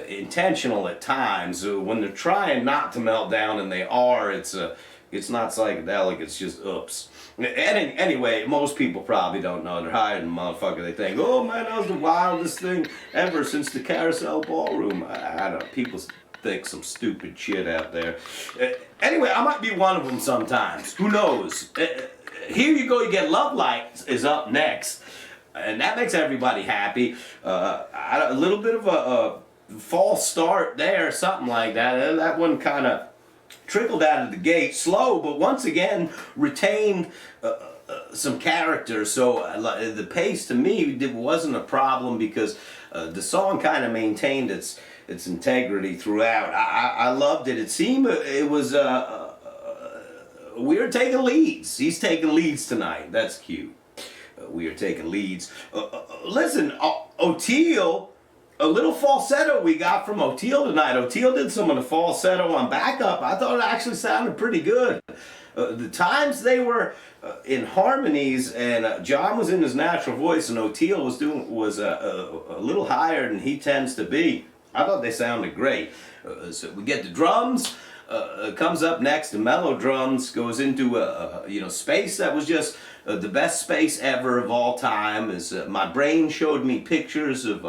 intentional at times. When they're trying not to melt down and they are, it's not psychedelic, it's just oops. Anyway, most people probably don't know. They're higher than a motherfucker. They think, oh man, that was the wildest thing ever since the Carousel Ballroom. I don't know. People think some stupid shit out there. Anyway, I might be one of them sometimes. Who knows? Here you go. You get Love Light is up next. And that makes everybody happy. A little bit of a false start there, something like that. That one kind of trickled out of the gate, slow, but once again retained some character. So the pace to me wasn't a problem because the song kind of maintained its integrity throughout. I loved it. It seemed it was Weir taking leads. He's taking leads tonight. That's cute. We are taking leads. Listen, O'Teal, a little falsetto we got from O'Teal tonight. O'Teal did some of the falsetto on backup. I thought it actually sounded pretty good. The times they were in harmonies and John was in his natural voice and O'Teal was a little higher than he tends to be. I thought they sounded great. So we get the drums. Comes up next, the mellow drums goes into space that was just the best space ever of all time. As my brain showed me pictures of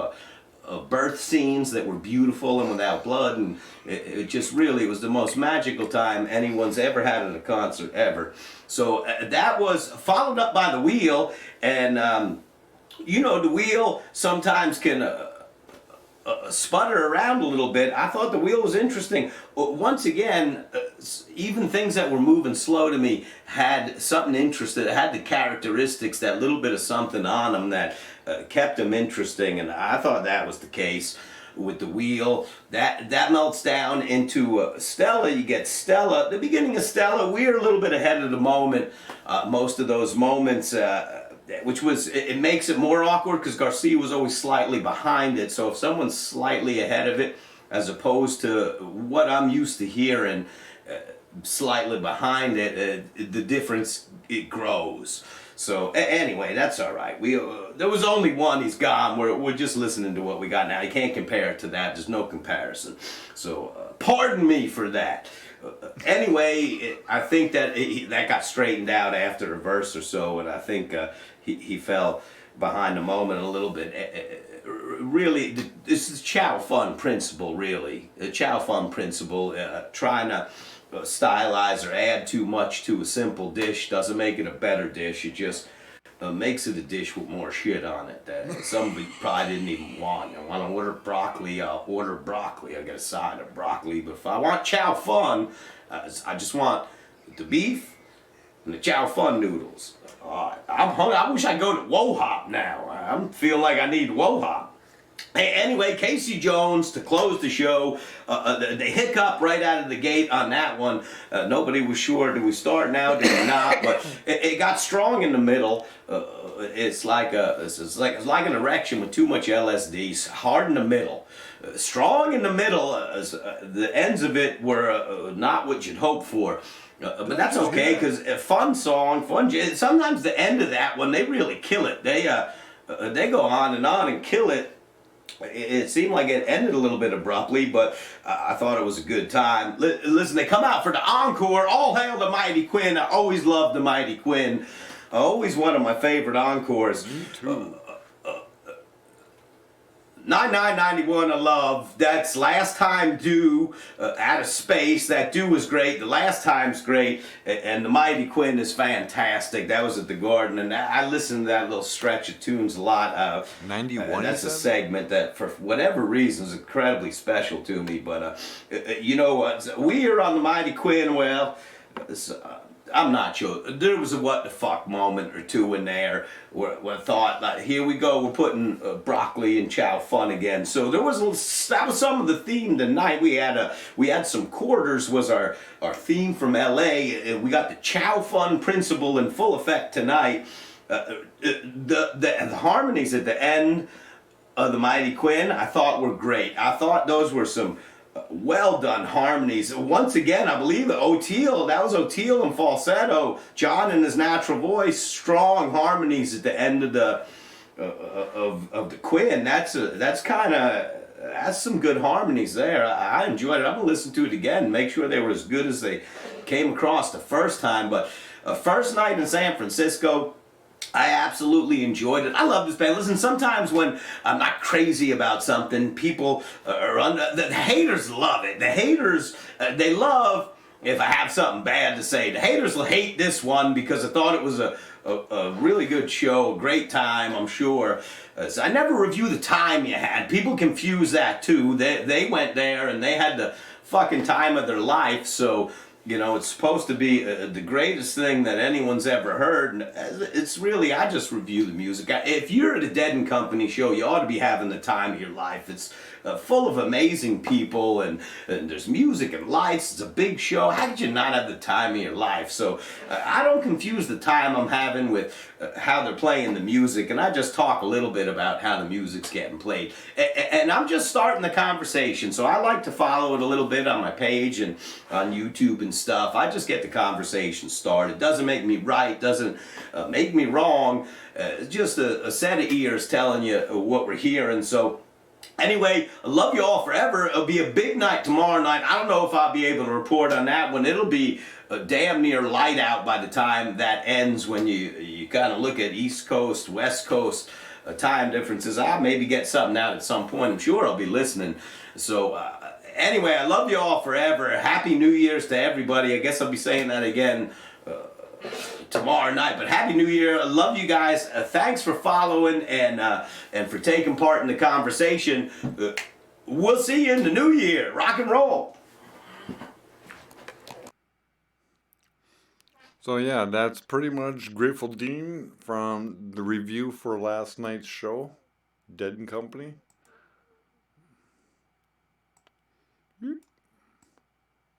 birth scenes that were beautiful and without blood, and it just really was the most magical time anyone's ever had at a concert ever. So that was followed up by the wheel, and the wheel sometimes can sputter around a little bit. I thought the wheel was interesting. Once again, even things that were moving slow to me had something interesting. It had the characteristics, that little bit of something on them that kept them interesting, and I thought that was the case with the wheel. That melts down into Stella. You get Stella. The beginning of Stella, we're a little bit ahead of the moment. Most of those moments, which was, it makes it more awkward because Garcia was always slightly behind it. So if someone's slightly ahead of it, as opposed to what I'm used to hearing, slightly behind it, the difference, it grows. So anyway, that's all right. There was only one. He's gone. We're just listening to what we got now. You can't compare it to that. There's no comparison. So pardon me for that. Anyway, I think that that got straightened out after a verse or so, and I think he fell behind the moment a little bit. Really, this is Chow Fun principle, really. A Chow Fun principle, trying to stylize or add too much to a simple dish doesn't make it a better dish. It just makes it a dish with more shit on it that some of you probably didn't even want. I want to order broccoli, I'll order broccoli. I get a side of broccoli. But if I want Chow Fun, I just want the beef and the Chow Fun noodles. I'm hungry. I wish I could go to Wohop now. I'm feeling like I need Wohop. Hey, anyway, Casey Jones to close the show. The hiccup right out of the gate on that one. Nobody was sure, did we start now, did we not? But it got strong in the middle. It's like an erection with too much LSD. It's hard in the middle. Strong in the middle. The ends of it were not what you'd hope for. But that's okay, because a fun song, sometimes the end of that one, they really kill it. They go on and kill it. It seemed like it ended a little bit abruptly, but I thought it was a good time. Listen, they come out for the encore. All hail the Mighty Quinn. I always loved the Mighty Quinn. Always one of my favorite encores. Me too. 9991 of Love, that's Last Time Due, Out of Space. That Due was great, the last time's great, and the Mighty Quinn is fantastic. That was at the Garden, and I listened to that little stretch of tunes a lot. 91, that's a segment that, for whatever reason, is incredibly special to me. But you know what, Weir on the Mighty Quinn, well, I'm not sure. There was a what the fuck moment or two in there where I thought, like, here we go, we're putting broccoli and Chow Fun again. So that was some of the theme tonight. We had some quarters was our theme from LA. We got the Chow Fun principle in full effect tonight. The harmonies at the end of the Mighty Quinn I thought were great. I thought those were some well done harmonies. Once again, I believe that was O'Teal and falsetto. John in his natural voice, strong harmonies at the end of the Quinn. That's kind of That's some good harmonies there. I enjoyed it. I'm gonna listen to it again. Make sure they were as good as they came across the first time. But first night in San Francisco, I absolutely enjoyed it. I love this band. Listen, sometimes when I'm not crazy about something, people the haters love it. The haters, they love if I have something bad to say. The haters will hate this one because I thought it was a really good show, a great time, I'm sure. So I never review the time you had. People confuse that too. They went there and they had the fucking time of their life, so you know, it's supposed to be the greatest thing that anyone's ever heard. And it's really, I just review the music. If you're at a Dead and Company show, you ought to be having the time of your life. It's full of amazing people, and there's music and lights. It's a big show. How could you not have the time of your life? So I don't confuse the time I'm having with how they're playing the music, and I just talk a little bit about how the music's getting played. And I'm just starting the conversation, so I like to follow it a little bit on my page and on YouTube and stuff. I just get the conversation started. Doesn't make me right, doesn't make me wrong. It's just a set of ears telling you what we're hearing. So anyway, I love you all forever. It'll be a big night tomorrow night. I don't know if I'll be able to report on that one. It'll be damn near light out by the time that ends, when you kind of look at East Coast, West Coast time differences. I'll maybe get something out at some point. I'm sure I'll be listening. So anyway, I love you all forever. Happy New Year's to everybody. I guess I'll be saying that again tomorrow night. But Happy New Year. I love you guys. Thanks for following and for taking part in the conversation. We'll see you in the new year. Rock and roll. So yeah, that's pretty much Grateful Dean from the review for last night's show, Dead and Company.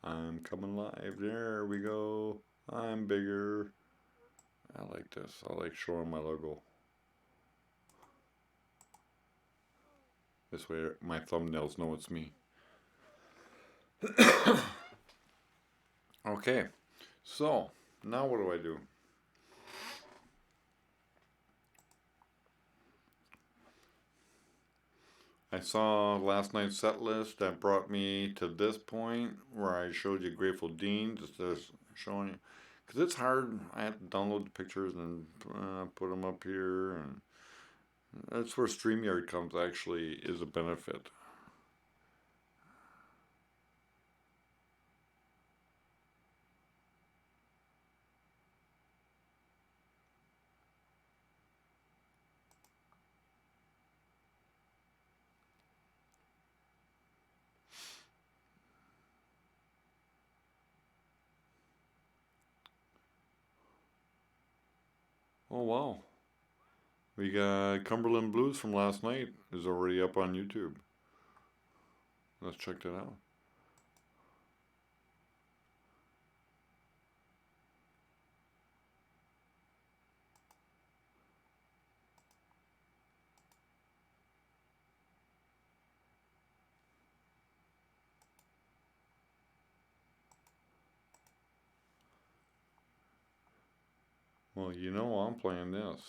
I'm coming live. There we go. I'm bigger. I like this. I like showing my logo. This way my thumbnails know it's me. Okay, so now what do I do? I saw last night's set list that brought me to this point where I showed you Grateful Dean, just showing you, because it's hard. I have to download the pictures and put them up here, and that's where StreamYard comes, actually is a benefit. Oh wow. We got Cumberland Blues from last night is already up on YouTube. Let's check that out. Well, you know I'm playing this.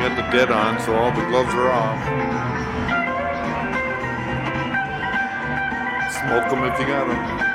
got the dead on, so all the gloves are off. Smoke them if you got them.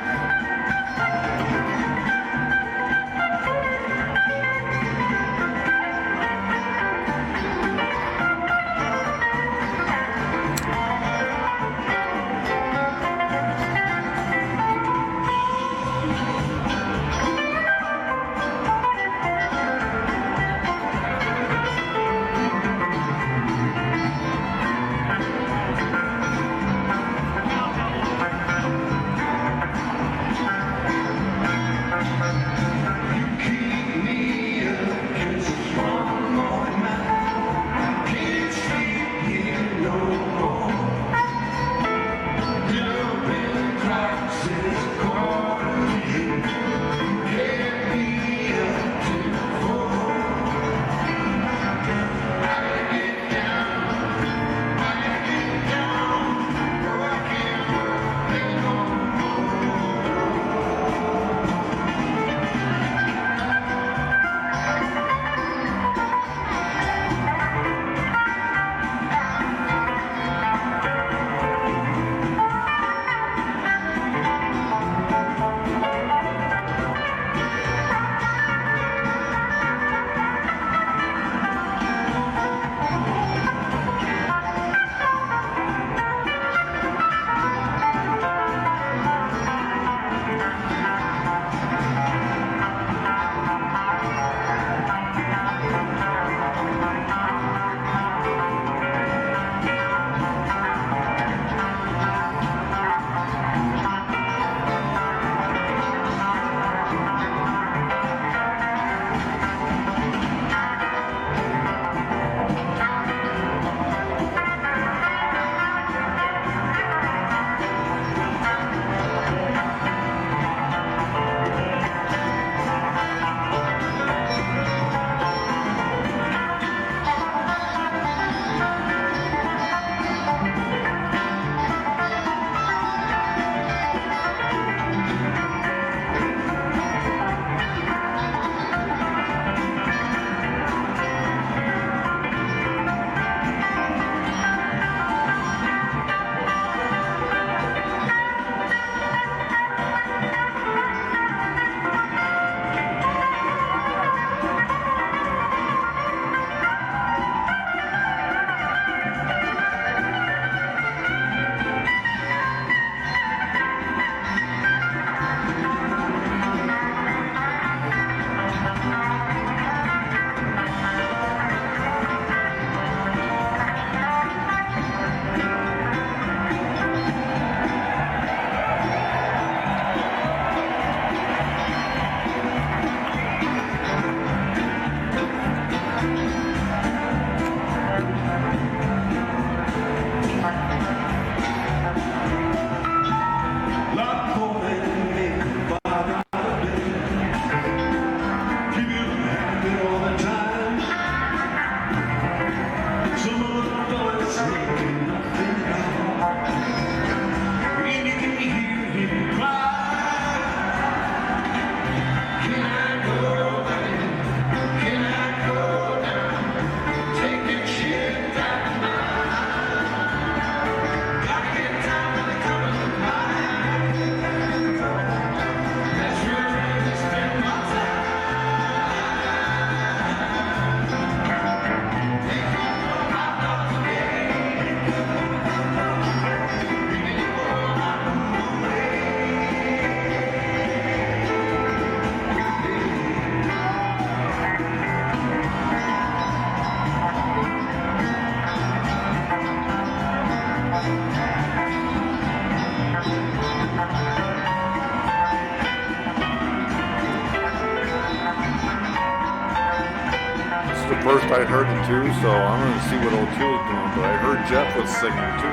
First I heard it too, so I'm going to see what O'Toole's doing, but I heard Jeff was singing too.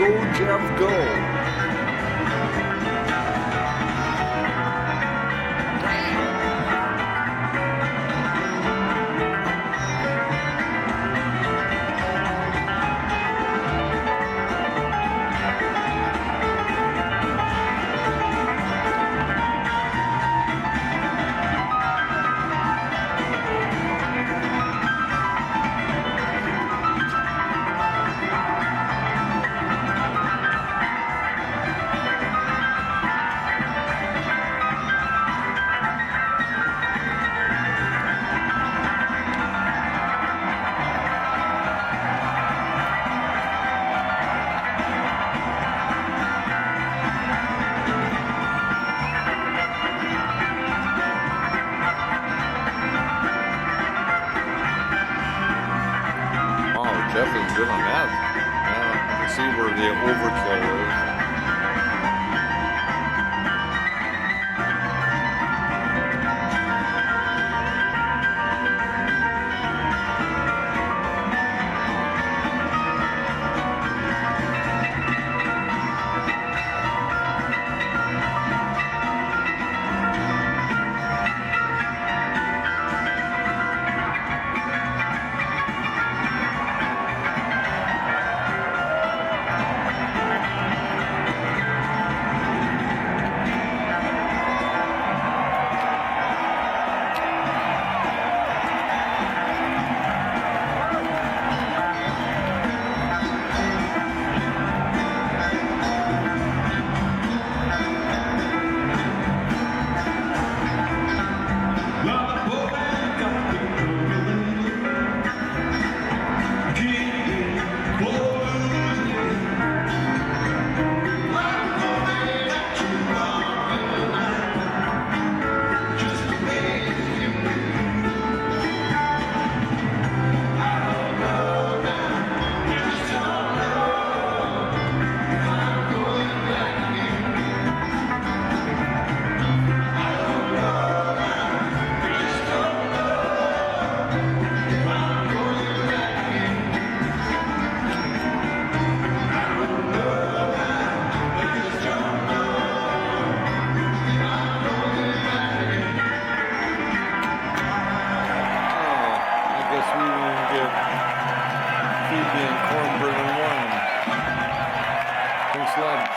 Go, Jeff, go. Jeff is good on that. Yeah, I can see where the overkill is.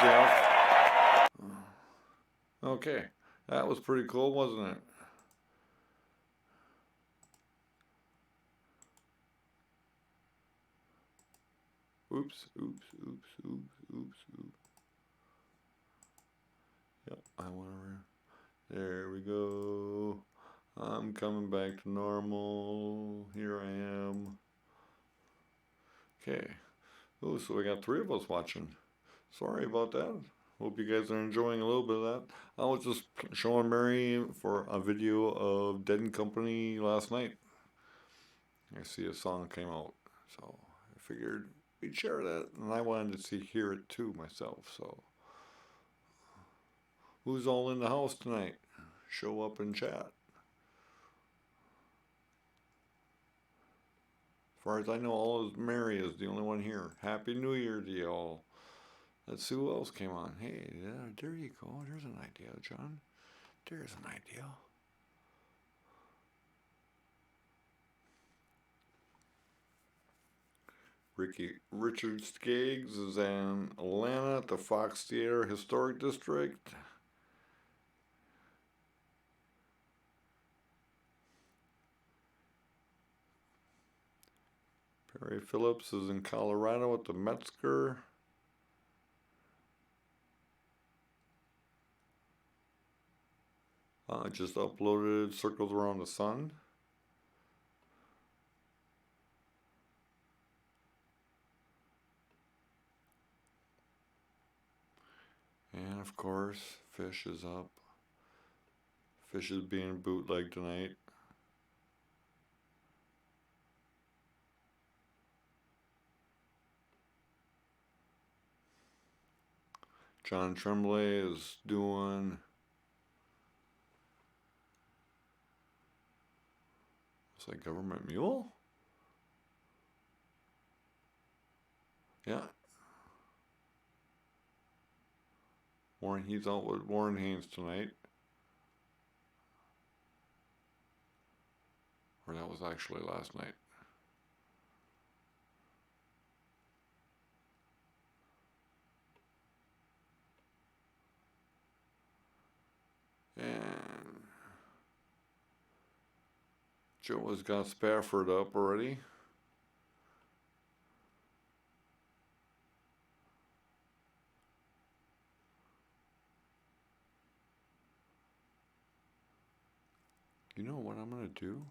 Jeff. Okay, that was pretty cool, wasn't it? Oops, oops, oops, oops, oops, oops. Yep, I went over. There we go. I'm coming back to normal. Here I am. Okay. Oh, so we got 3 of us watching. Sorry about that. Hope you guys are enjoying a little bit of that. I was just showing Mary for a video of Dead and Company last night. I see a song came out, so I figured we'd share that, and I wanted to hear it too myself. So, who's all in the house tonight? Show up and chat. As far as I know, all is Mary is the only one here. Happy New Year to you all. Let's see who else came on. Hey, yeah, there you go. There's an idea, John. There's an idea. Richard Skaggs is in Atlanta at the Fox Theater Historic District. Perry Phillips is in Colorado at the Metzger. I just uploaded Circles Around the Sun. And of course, Fish is up. Fish is being bootlegged tonight. John Tremblay is doing... It's like Government Mule? Yeah. He's out with Warren Haynes tonight. Or that was actually last night. And Joe has got Spafford up already. You know what I'm going to do?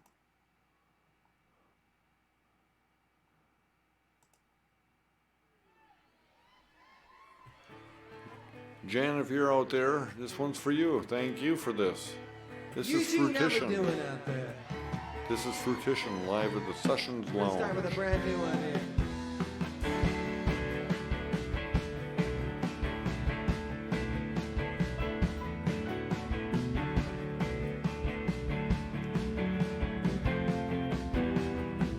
Jan, if you're out there, this one's for you. Thank you for this. This is Fruition. out there? This is Fruition live at the Sessions Let's start with a Lounge. brand new one here.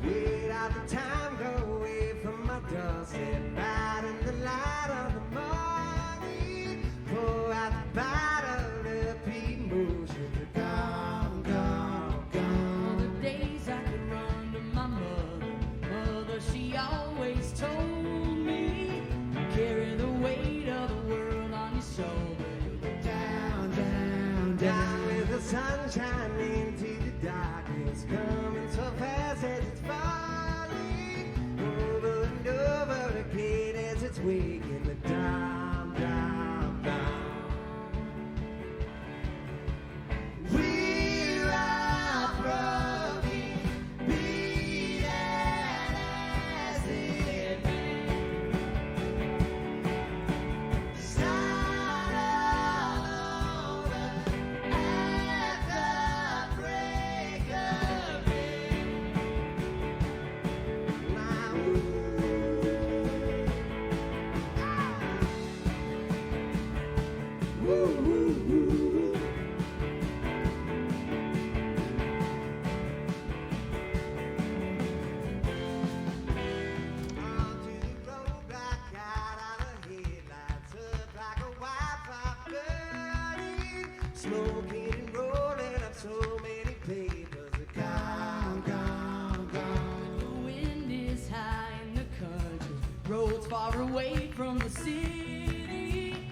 Wait out the time, go away from my doorstep, out in the light of the morning. Pour out the bottle, repeat motion, gone, gone, gone. The days I could run to my mother, she always told me, carry the weight of the world on your shoulder. Down, down, down with the sunshine into the darkness, coming so fast as it's falling, over and over again as it's waking the down, down, down. We're all broken, beat as it start all over at the break of day. Now, woo, woo, woo. Onto the road, black out of the headlights, up like a wildfire burning, smoking and rolling up so many papers. Gone, gone, gone. The wind is high in the country, roads far away from the city,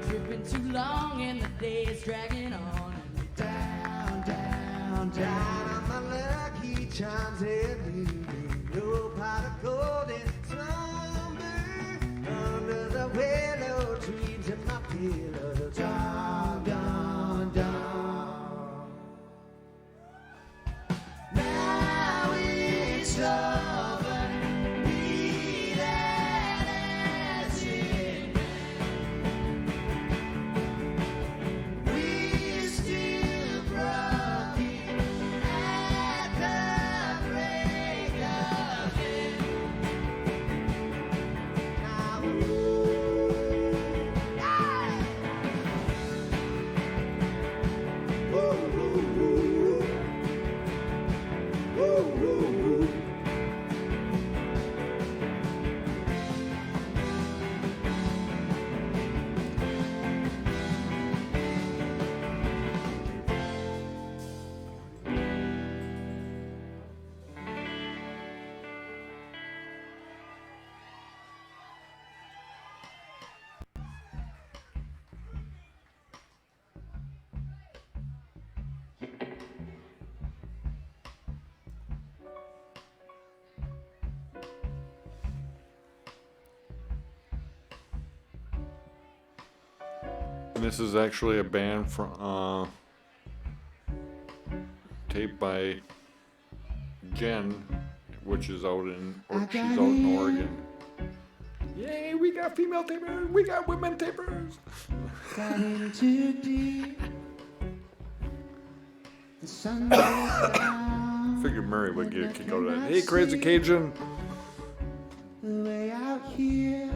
tripping too long and the day is dragging on. Down, down, down on my lucky charms everything. No pot of golden slumber under the willow trees and my pillow. Down, down, down. Now it's over. Be that as it may. We're still broken at the break of day. Now, And this is actually a band from taped by Jen, which is out in she's out in Oregon. Yay, we got female tapers, we got women tapers. got in too deep. The sun goes down. Figured Murray would get a kick out of that. Hey, Crazy Cajun. The way out here,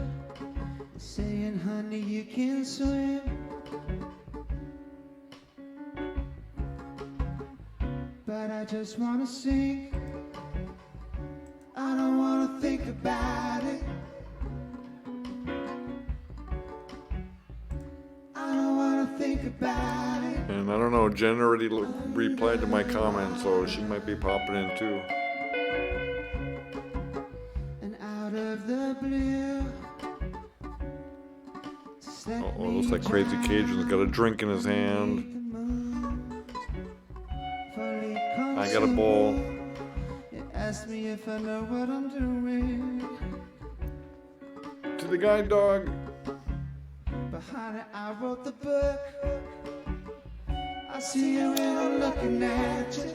saying, honey, you can swim. But I just wanna sing. I don't wanna think about it. I don't think about it. And I don't know, Jen already replied to my comment, so she might be popping in too. And out of the blue, just let Oh, me looks like Crazy Cajun's got a drink in his hand. the moon fully I got a bowl. consumed. You asked me if I know what I'm doing, To the guide dog. but honey, I wrote the book. I see you when I'm looking at you.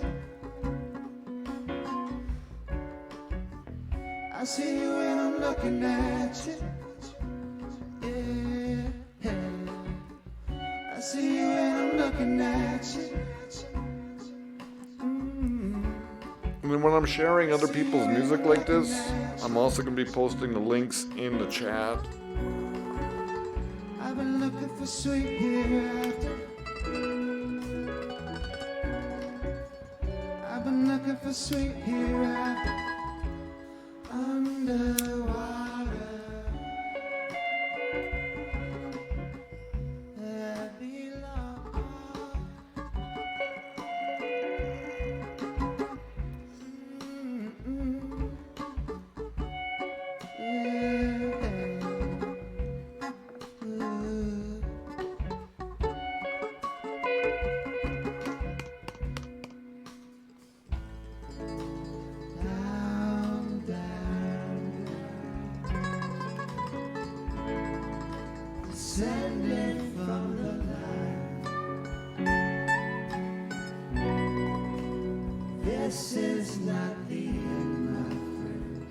I see you when I'm looking at you. Yeah. I see you when I'm looking at you. And then when I'm sharing other people's music like this, I'm also going to be posting the links in the chat. I've been looking for sweet hereafter. I've been looking for sweet hereafter. Underwater. I belong. Down, down, descending from the line. This is not the end, my friend.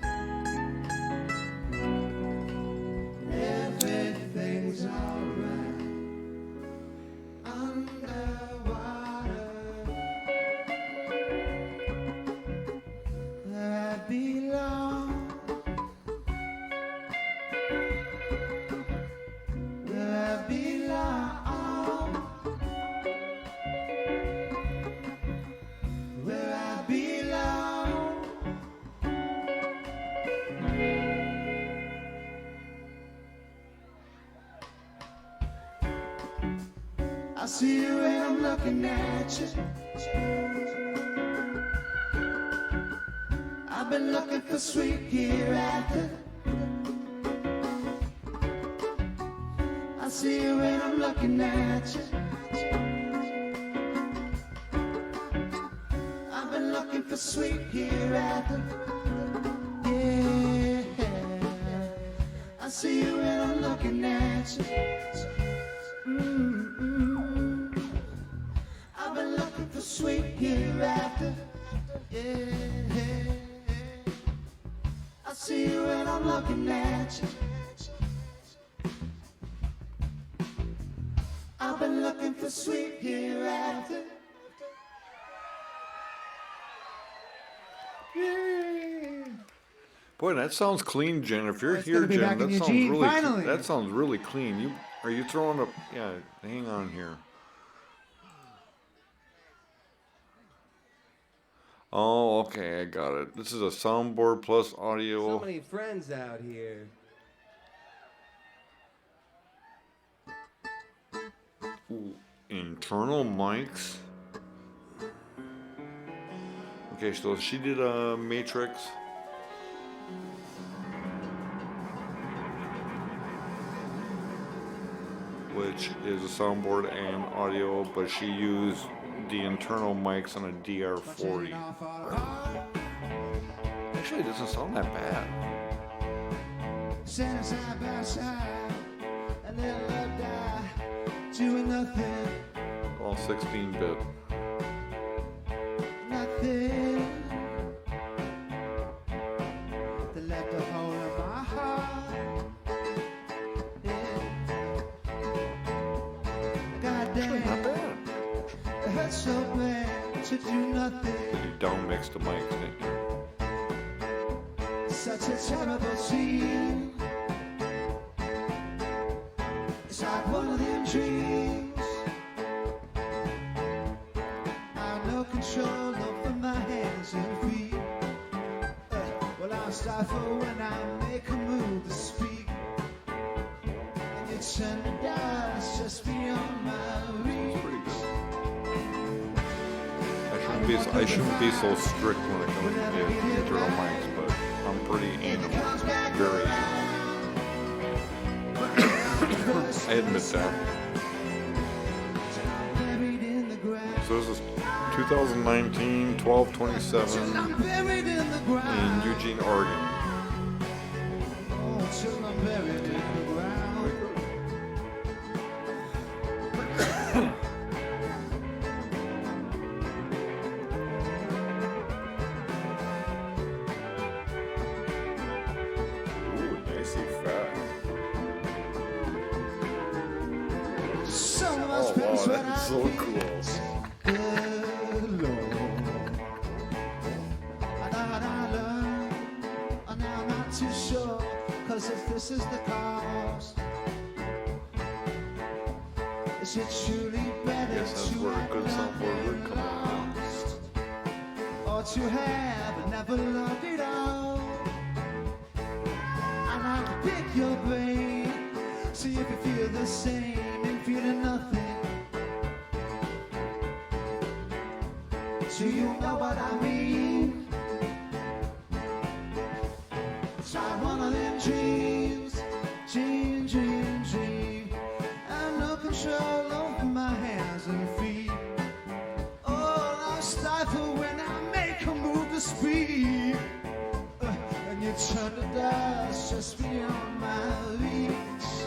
Everything's alright. Underwater, where I belong, where I belong, where I belong. I see you when I'm looking at you. I've been looking for sweet hereafter. I see you when I'm looking at you. I've been looking for sweet hereafter. Yeah. I see you when I'm looking at you. I've been looking for sweet hereafter. Yeah. I see you when I'm looking at you. I've been looking for sweet hereafter. Boy, that sounds clean, Jen. If you're It's here, gonna be Jen, back that in sounds Eugene, really finally. that sounds really clean. Are you throwing a yeah, hang on here. Oh, okay, I got it. This is a soundboard plus audio. So many friends out here. Ooh, internal mics. Okay, so she did a Matrix. Which is a soundboard and audio, but she used the internal mics on a DR40. Actually, it doesn't sound that bad. Standing side by side, and then love die, doing nothing, All 16-bit. nothing. They left a hole in my heart. Yeah. God Actually, not damn, bad. it hurts so bad to do nothing. You down mixed the mics, didn't you? Such a terrible scene. It's like one of them dreams. I have no control over my hands and feet. Well, I'll stifle when I make a move to speak. And you turn to dust just beyond my reach. I shouldn't be so strict when it comes to internal mics, but I'm pretty anal. Very anal. I admit that. So this is 2019, 12/27 in Eugene, Oregon. Ooh, nice effect. Oh wow, that's so cool. Cause if this is the cost, is it truly better Yes, that's to where a have good soundboard would come in. lost, or to have never loved it all? And I'll pick your brain, see if you feel the same and feeling nothing. Do you know what I mean? It's like one of them dreams, dream, dream, dream. I have no control over my hands and feet. Oh, I'm stifled when I make a move to speed. And you turn to dust just beyond my reach.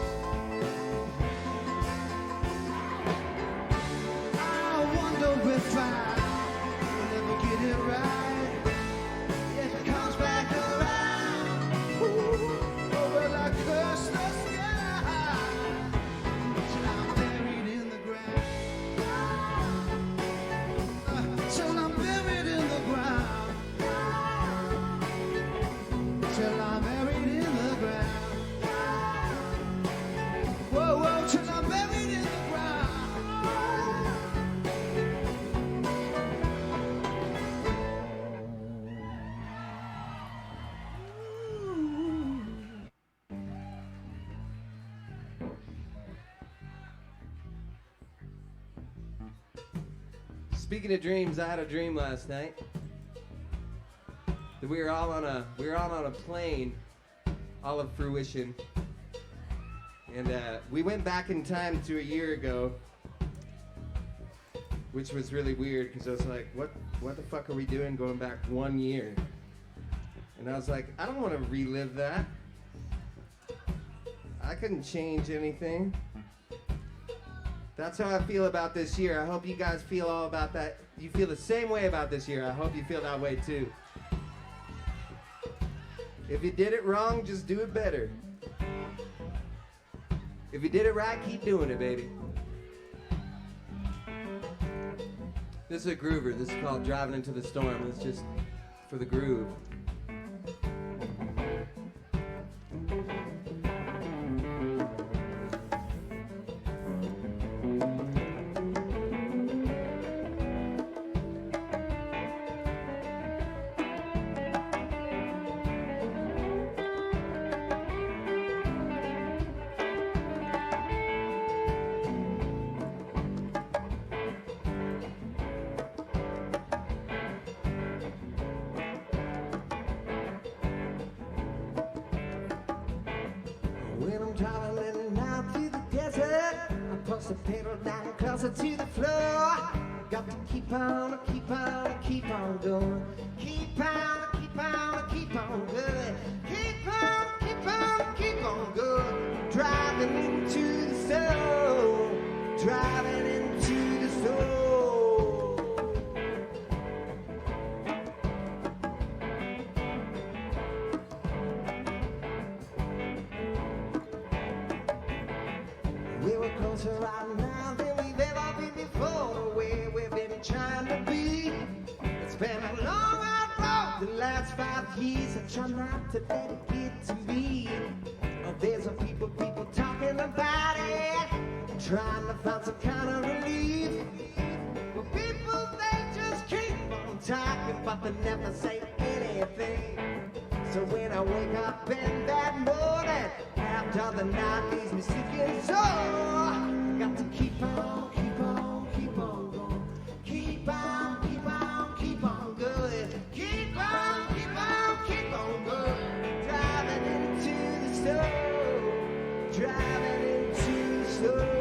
I wonder if I will ever get it right. If it comes back around, ooh, or will I curse the sky till I'm buried in the ground? Till I'm buried in the ground. Till I'm buried in the ground. Whoa, whoa, till I'm buried in the ground. Speaking of dreams, I had a dream last night that we were all on a plane, all of fruition, and we went back in time to a year ago, which was really weird because I was like, what the fuck are we doing going back 1 year? And I was like, I don't want to relive that. I couldn't change anything. That's how I feel about this year. I hope you guys feel all about that. You feel the same way about this year. I hope you feel that way too. If you did it wrong, just do it better. If you did it right, keep doing it, baby. This is a groover. This is called Driving Into the Storm. It's just for the groove. When I'm traveling out to the desert, I push the pedal down closer to the floor. Got to keep on, keep on, keep on going. Keep on, keep on, keep on going. Keep on, keep on, keep on going. Driving into the soul. Driving into the soul. We were closer right now than we've ever been before. Where we've been trying to be. It's been a long hard road the last 5 years. I try not to let it get to me. Oh, there's a people talking about it, trying to find some kind of relief. But people, they just keep on talking, but they never say anything. So when I wake up in that morning, after the night leaves me sick and sore, got to keep on, keep on, keep on going. Keep on, keep on, driving into the snow.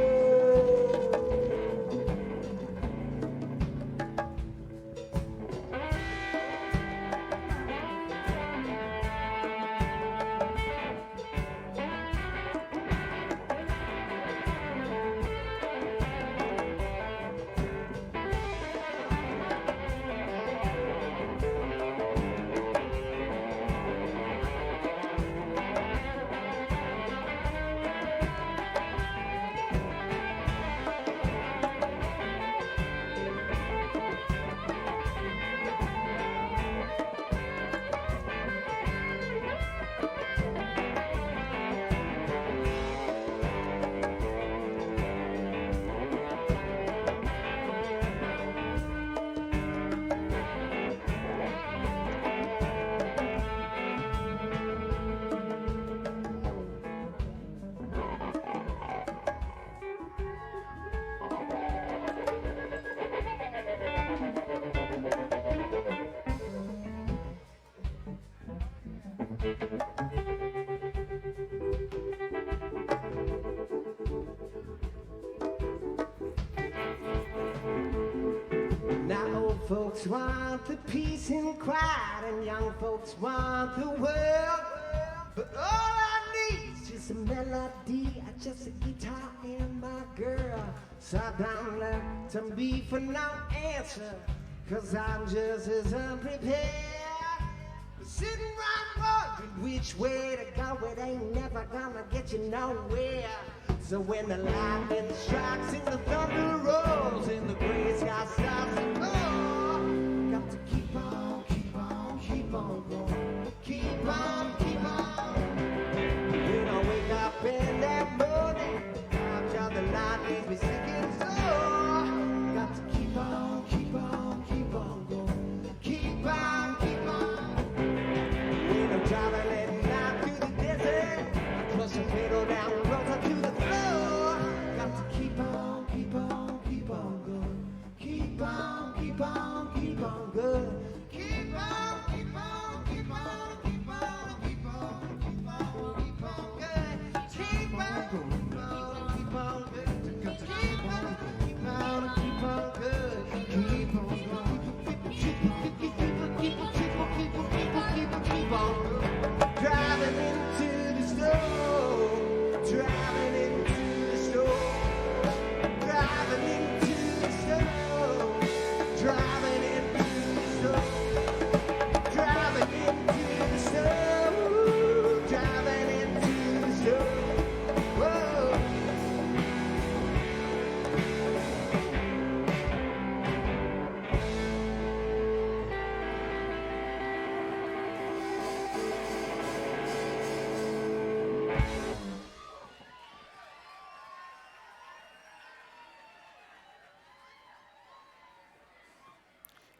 Now old folks want the peace and quiet, and young folks want the world. But all I need is just a melody, just a guitar and my girl. So I don't look to me for no answer, 'cause I'm just as unprepared. Sitting around wondering which way to go, it ain't never gonna get you nowhere. So when the lightning strikes and the thunder rolls and the gray sky starts to fall, got to keep on, keep on, keep on going. Keep on, keep on. When I wake up in that morning, I'm sure the light leaves me sick and sore. Got to keep on, keep on, keep on going. Keep on, keep on. When I'm driving at night through the desert, I crush the pedal down the road to the floor. Got to keep on, keep on, keep on going. Keep on, keep on, keep on good. Keep on, keep on, keep on, keep on, keep on, keep on, keep on good. Keep on, keep on, keep on good. Got to keep on, keep on, keep on good. Keep on going. Keep on driving into the snow, driving into the snow, driving into the snow, driving into the snow, driving into the snow, driving into the snow. Whoa.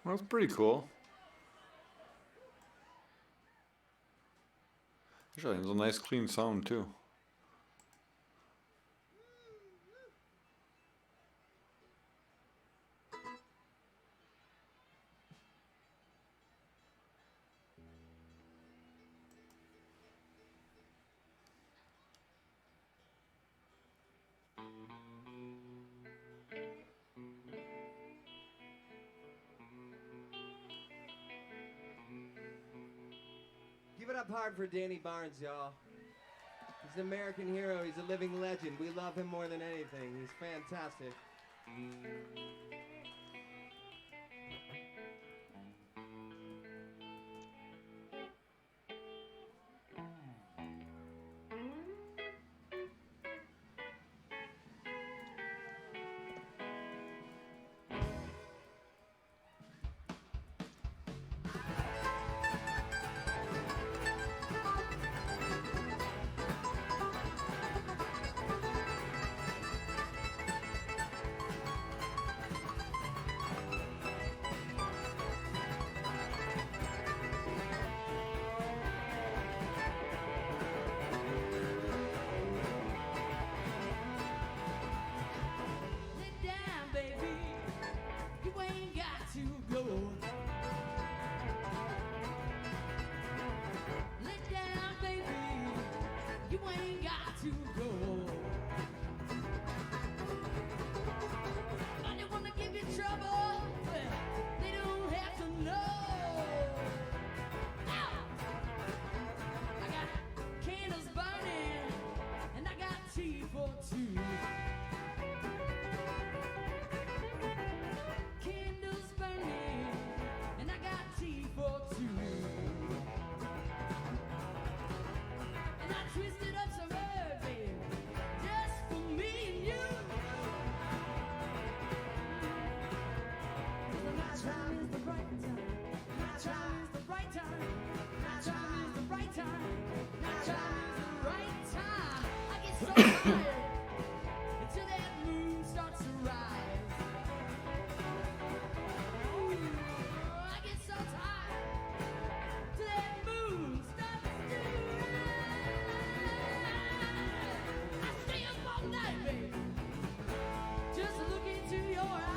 Well, that's pretty cool. Actually, it's a nice clean sound too. Give it up hard for Danny Barnes, y'all. He's an American hero. He's a living legend. We love him more than anything. He's fantastic. You ain't got to go. And they wanna give you trouble, but they don't have to know. Ow! I got candles burning, and I got tea for two. Candles burning, and I got tea for two. And I twisted up some herb, babe, just for me and you. 'Cause the night time is the right time. Night time is the right time. Night time is the right time. Night time is the right time. I get so tired until that moon starts to rise. I get so tired till that moon starts to rise. I stay up all night, baby, just to look into your eyes.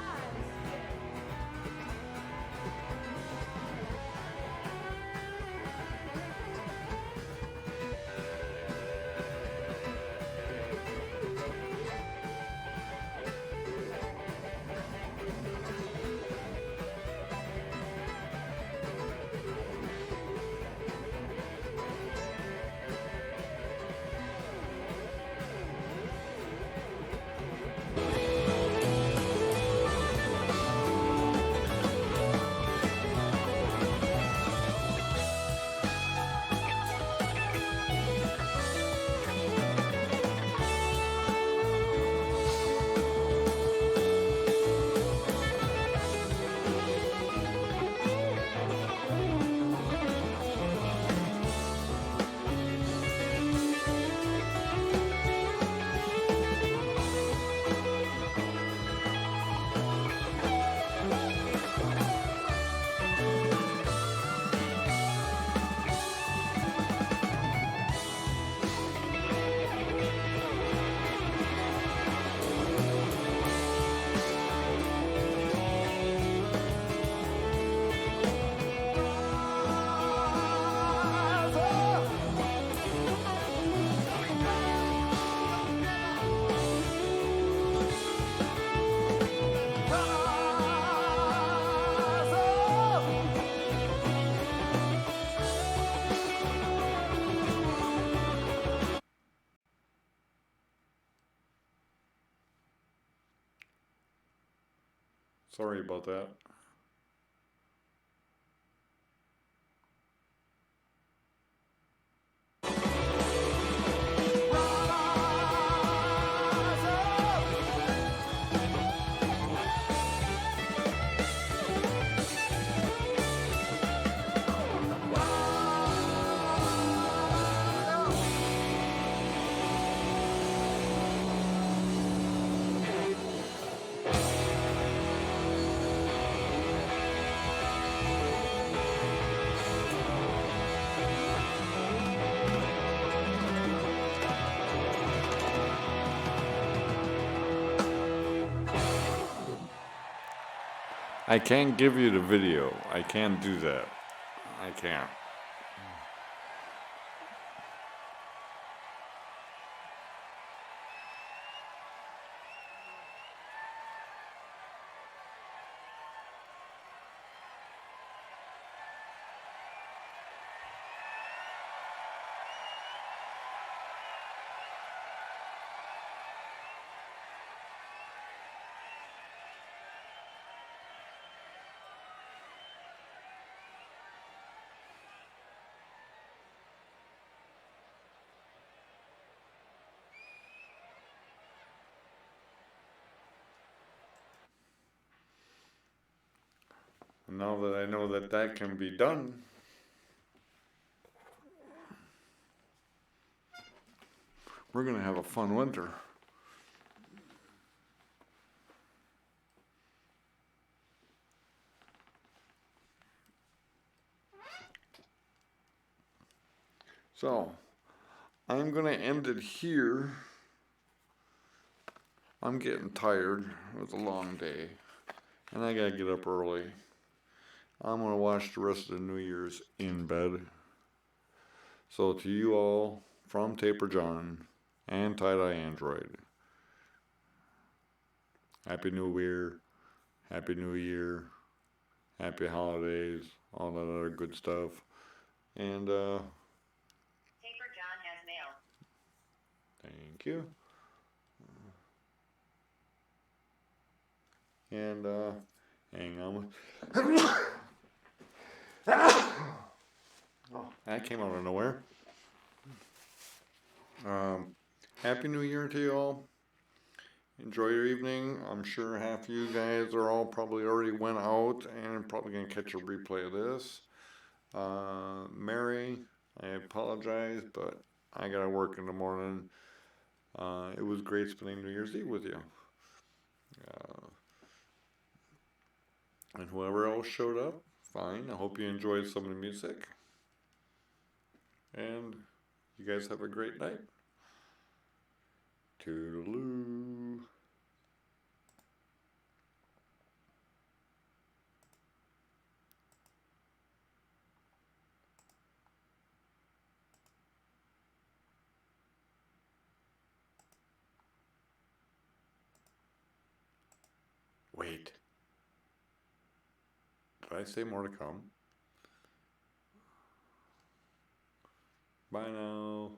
Sorry about that. I can't give you the video. I can't do that. I can't. And now that I know that that can be done, we're going to have a fun winter. So, I'm going to end it here. I'm getting tired. It was a long day. And I got to get up early. I'm going to watch the rest of the New Year's in bed. So to you all, from Taper John and Tie-Dye Android. Happy New Weir, Happy New Year, Happy Holidays, all that other good stuff. And Taper John has mail. thank you. And hang on. Oh, that came out of nowhere. Happy New Year to you all. Enjoy your evening. I'm sure half of you guys are all probably already went out and probably going to catch a replay of this. Mary, I apologize, but I got to work in the morning. It was great spending New Year's Eve with you. And whoever else showed up, fine. I hope you enjoyed some of the music. And you guys have a great night. Toodaloo. Wait. Did I say more to come? Bye now.